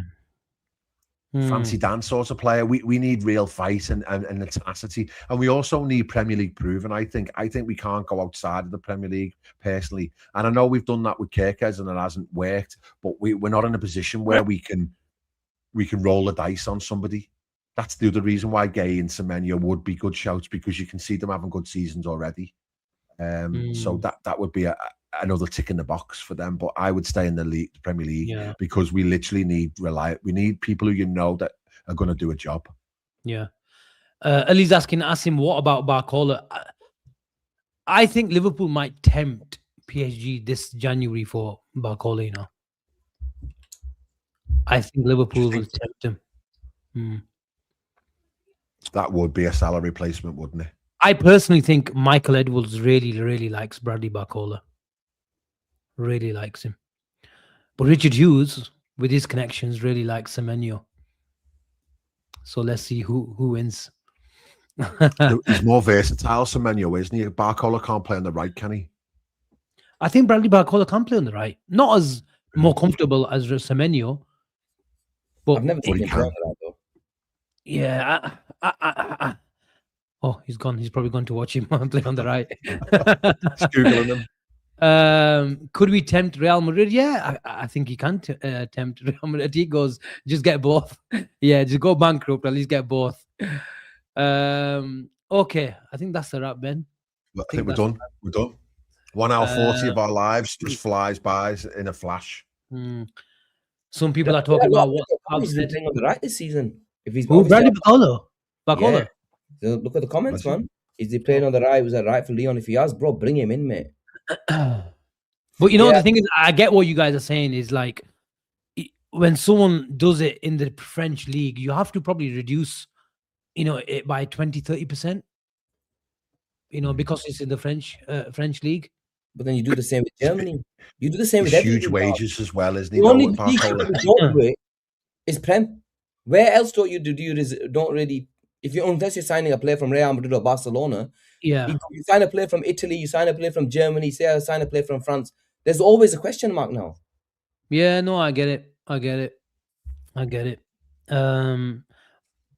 fancy dance sort of player. We need real fight and tenacity, and we also need Premier League proven. I think we can't go outside of the Premier League personally, and I know we've done that with Kirkes and it hasn't worked, but we're not in a position where we can roll the dice on somebody. That's the other reason why Gay and Semenyo would be good shouts, because you can see them having good seasons already. So that would be another tick in the box for them. But I would stay in the Premier League, because we literally need people who you know that are going to do a job. Yeah. Ali's asking Asim, what about Barcola? I think Liverpool might tempt PSG this January for Barcola, you know. I think Liverpool will tempt him. That would be a salary placement, wouldn't it? I personally think Michael Edwards really, really likes Bradley Barcola. Really likes him. But Richard Hughes, with his connections, really likes Semenyo. So let's see who wins. He's more versatile, Semenyo, isn't he? Barcola can't play on the right, can he? I think Bradley Barcola can play on the right. Not as more comfortable as Semenyo. But I've never seen him play on the right, though. Yeah. Oh, he's gone. He's probably gone to watch him play on the right. Just Googling him. Could we tempt Real Madrid? Yeah, I think he can tempt Real Madrid. He goes, just get both. Yeah, just go bankrupt, at least get both. Okay, I think that's a wrap, Ben. I think we're done. We're done. 1 hour 40 of our lives just flies by in a flash. Some people are talking about what he's been playing on the right this season. If he's Bradley Barcola. Yeah. So look at the comments, man. Is he playing on the right? Was that right for Leon? If he has, bro, bring him in, mate. But you know, the thing is, I get what you guys are saying is like, when someone does it in the French league, you have to probably reduce, you know, it by 20-30%, you know, because it's in the French league. But then you do the same with Germany. You do the same with huge wages as well, isn't he? The only league don't do it is Prem. Where else don't you don't really, unless you're signing a player from Real Madrid or Barcelona, you sign a player from Italy, you sign a player from Germany, sign a player from France. There's always a question mark now. Yeah, no, I get it.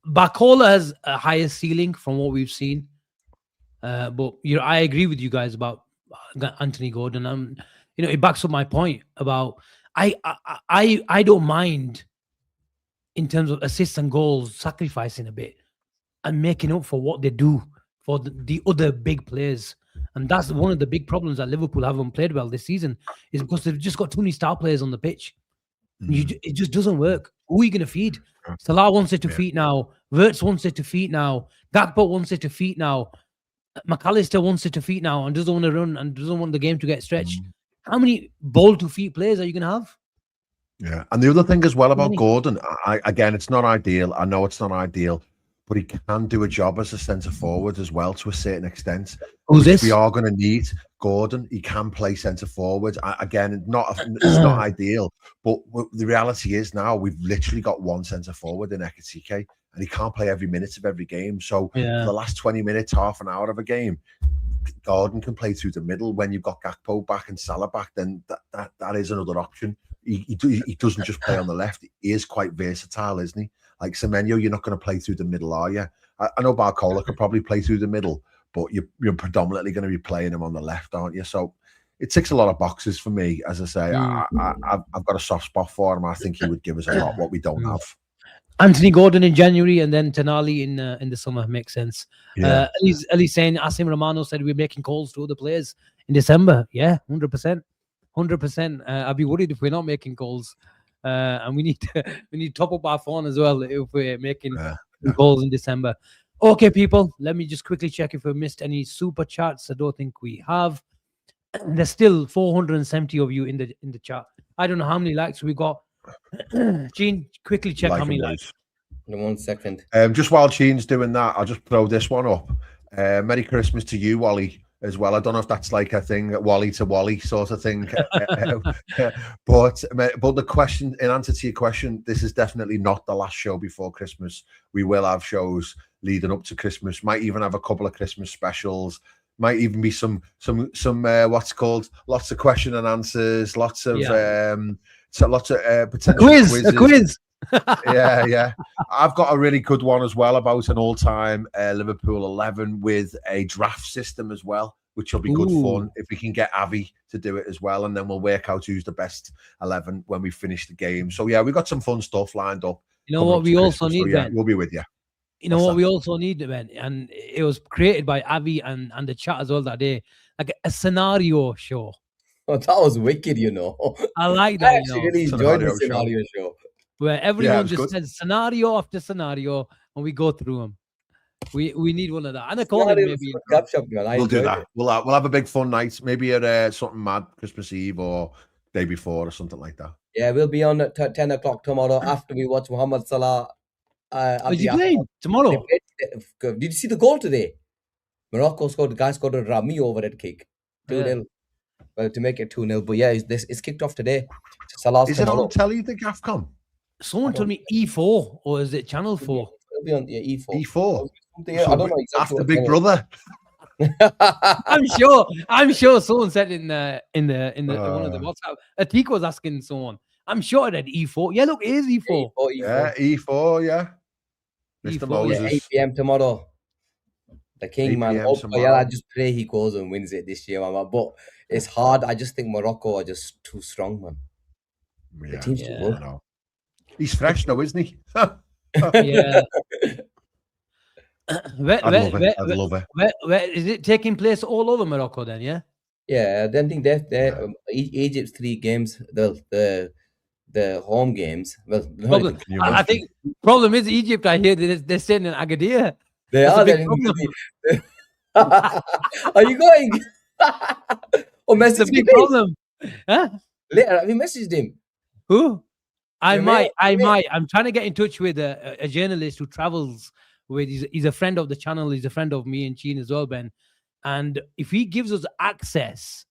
Barcola has a higher ceiling from what we've seen. But I agree with you guys about Anthony Gordon. You know, it backs up my point about I don't mind in terms of assists and goals sacrificing a bit and making up for what they do for the other big players. And that's one of the big problems that Liverpool haven't played well this season, is because they've just got too many star players on the pitch. It just doesn't work. Who are you going to feed? Salah wants it to feet now. Wirtz wants it to feet now. Gakpo wants it to feet now. McAllister wants it to feet now and doesn't want to run and doesn't want the game to get stretched. How many ball to feet players are you going to have? Yeah. And the other thing as well about Gordon, again, it's not ideal. I know it's not ideal. but he can do a job as a centre forward as well to a certain extent. Who's this? We are going to need Gordon. He can play centre forward. Again, it's not ideal, but the reality is now we've literally got one centre forward in Ekitike, and he can't play every minute of every game. So for the last 20 minutes, half an hour of a game, Gordon can play through the middle. When you've got Gakpo back and Salah back, then that is another option. He doesn't just play on the left. He is quite versatile, isn't he? Like Semenyo, you're not going to play through the middle, are you? I know Barcola could probably play through the middle, but you're predominantly going to be playing him on the left, aren't you? So it ticks a lot of boxes for me. As I say, I've got a soft spot for him. I think he would give us a lot what we don't have. Anthony Gordon in January and then Tonali in the summer makes sense. Yeah. At least saying Asim Romano said we're making calls to other players in December. Yeah, 100%. 100%. I'd be worried if we're not making calls. And we need to top up our phone as well if we're making calls in December. Okay, people, let me just quickly check if we missed any super chats. I don't think we have. There's still 470 of you in the chat. I don't know how many likes we got. Cheen, quickly check how many likes. In 1 second. Just while Cheen's doing that, I'll just throw this one up. Merry Christmas to you, Wally, as well. I don't know if that's like a thing, Wally to Wally sort of thing. But the question, in answer to your question, this is definitely not the last show before Christmas. We will have shows leading up to Christmas. Might even have a couple of Christmas specials. Might even be some what's called lots of question and answers, lots of potential quizzes. A quiz. yeah. I've got a really good one as well about an all-time Liverpool 11 with a draft system as well, which will be good fun if we can get Avi to do it as well, and then we'll work out who's the best 11 when we finish the game. So yeah, we've got some fun stuff lined up. You know what we also need, so, yeah, Ben? we'll be with you. You know what we also need, Ben? And it was created by Avi and the chat as well that day, like a scenario show. Oh, that was wicked, you know. I like that. I actually really enjoyed the scenario show. Where everyone just says scenario after scenario and we go through them. We need one of that. And I call it maybe. We'll do that. We'll have a big fun night. Maybe at something mad Christmas Eve or day before or something like that. Yeah, we'll be on at 10 o'clock tomorrow after we watch Mohamed Salah. Is he playing tomorrow? Did you see the goal today? Morocco scored. The guy scored a Rami overhead kick. 2-0. Well, to make it 2-0. But yeah, it's kicked off today. Salah's is it on telly, the AFCON? Someone told me E4 or is it Channel 4? It'll be on E4. E4. I don't know exactly. After Big Brother. I'm sure someone said in the one of the WhatsApp. Atik was asking someone. I'm sure it had E4. Yeah, look, it is E4. Yeah, E4, yeah. Mr. Moses. Yeah, 8 p.m. tomorrow. The King, man. I just pray he goes and wins it this year, man. But it's hard. I just think Morocco are just too strong, man. Yeah, the team's too good. He's fresh though, isn't he? Yeah. I'd love it. Where is it taking place all over Morocco then? Yeah. Yeah, I don't think they're Egypt's 3 games. The home games. Well, I think problem is Egypt. I hear they're staying in Agadir. They are. Are you going? Oh, message the big problem. Huh? Later, have you messaged him? Who? I might. I'm trying to get in touch with a journalist who travels with. He's a friend of the channel. He's a friend of me and Cheen as well, Ben. And if he gives us access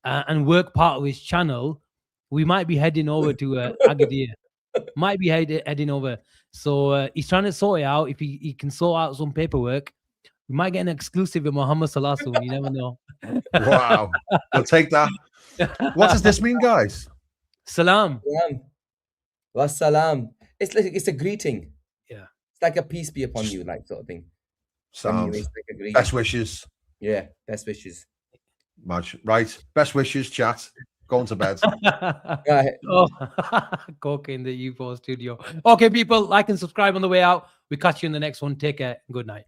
and work part of his channel, we might be heading over to Agadir. Might be heading over. So he's trying to sort it out. If he can sort out some paperwork, we might get an exclusive with Mohamed Salah soon. You never know. Wow. I'll take that. What does this mean, guys? Salam. Wassalam. It's a greeting. Yeah. It's like a peace be upon you, like sort of thing. Sounds. Like best wishes. Yeah, best wishes. Right. Best wishes, chat. Going to bed. Right. Oh, coke in the U4 studio. Okay, people, like and subscribe on the way out. We catch you in the next one. Take care. Good night.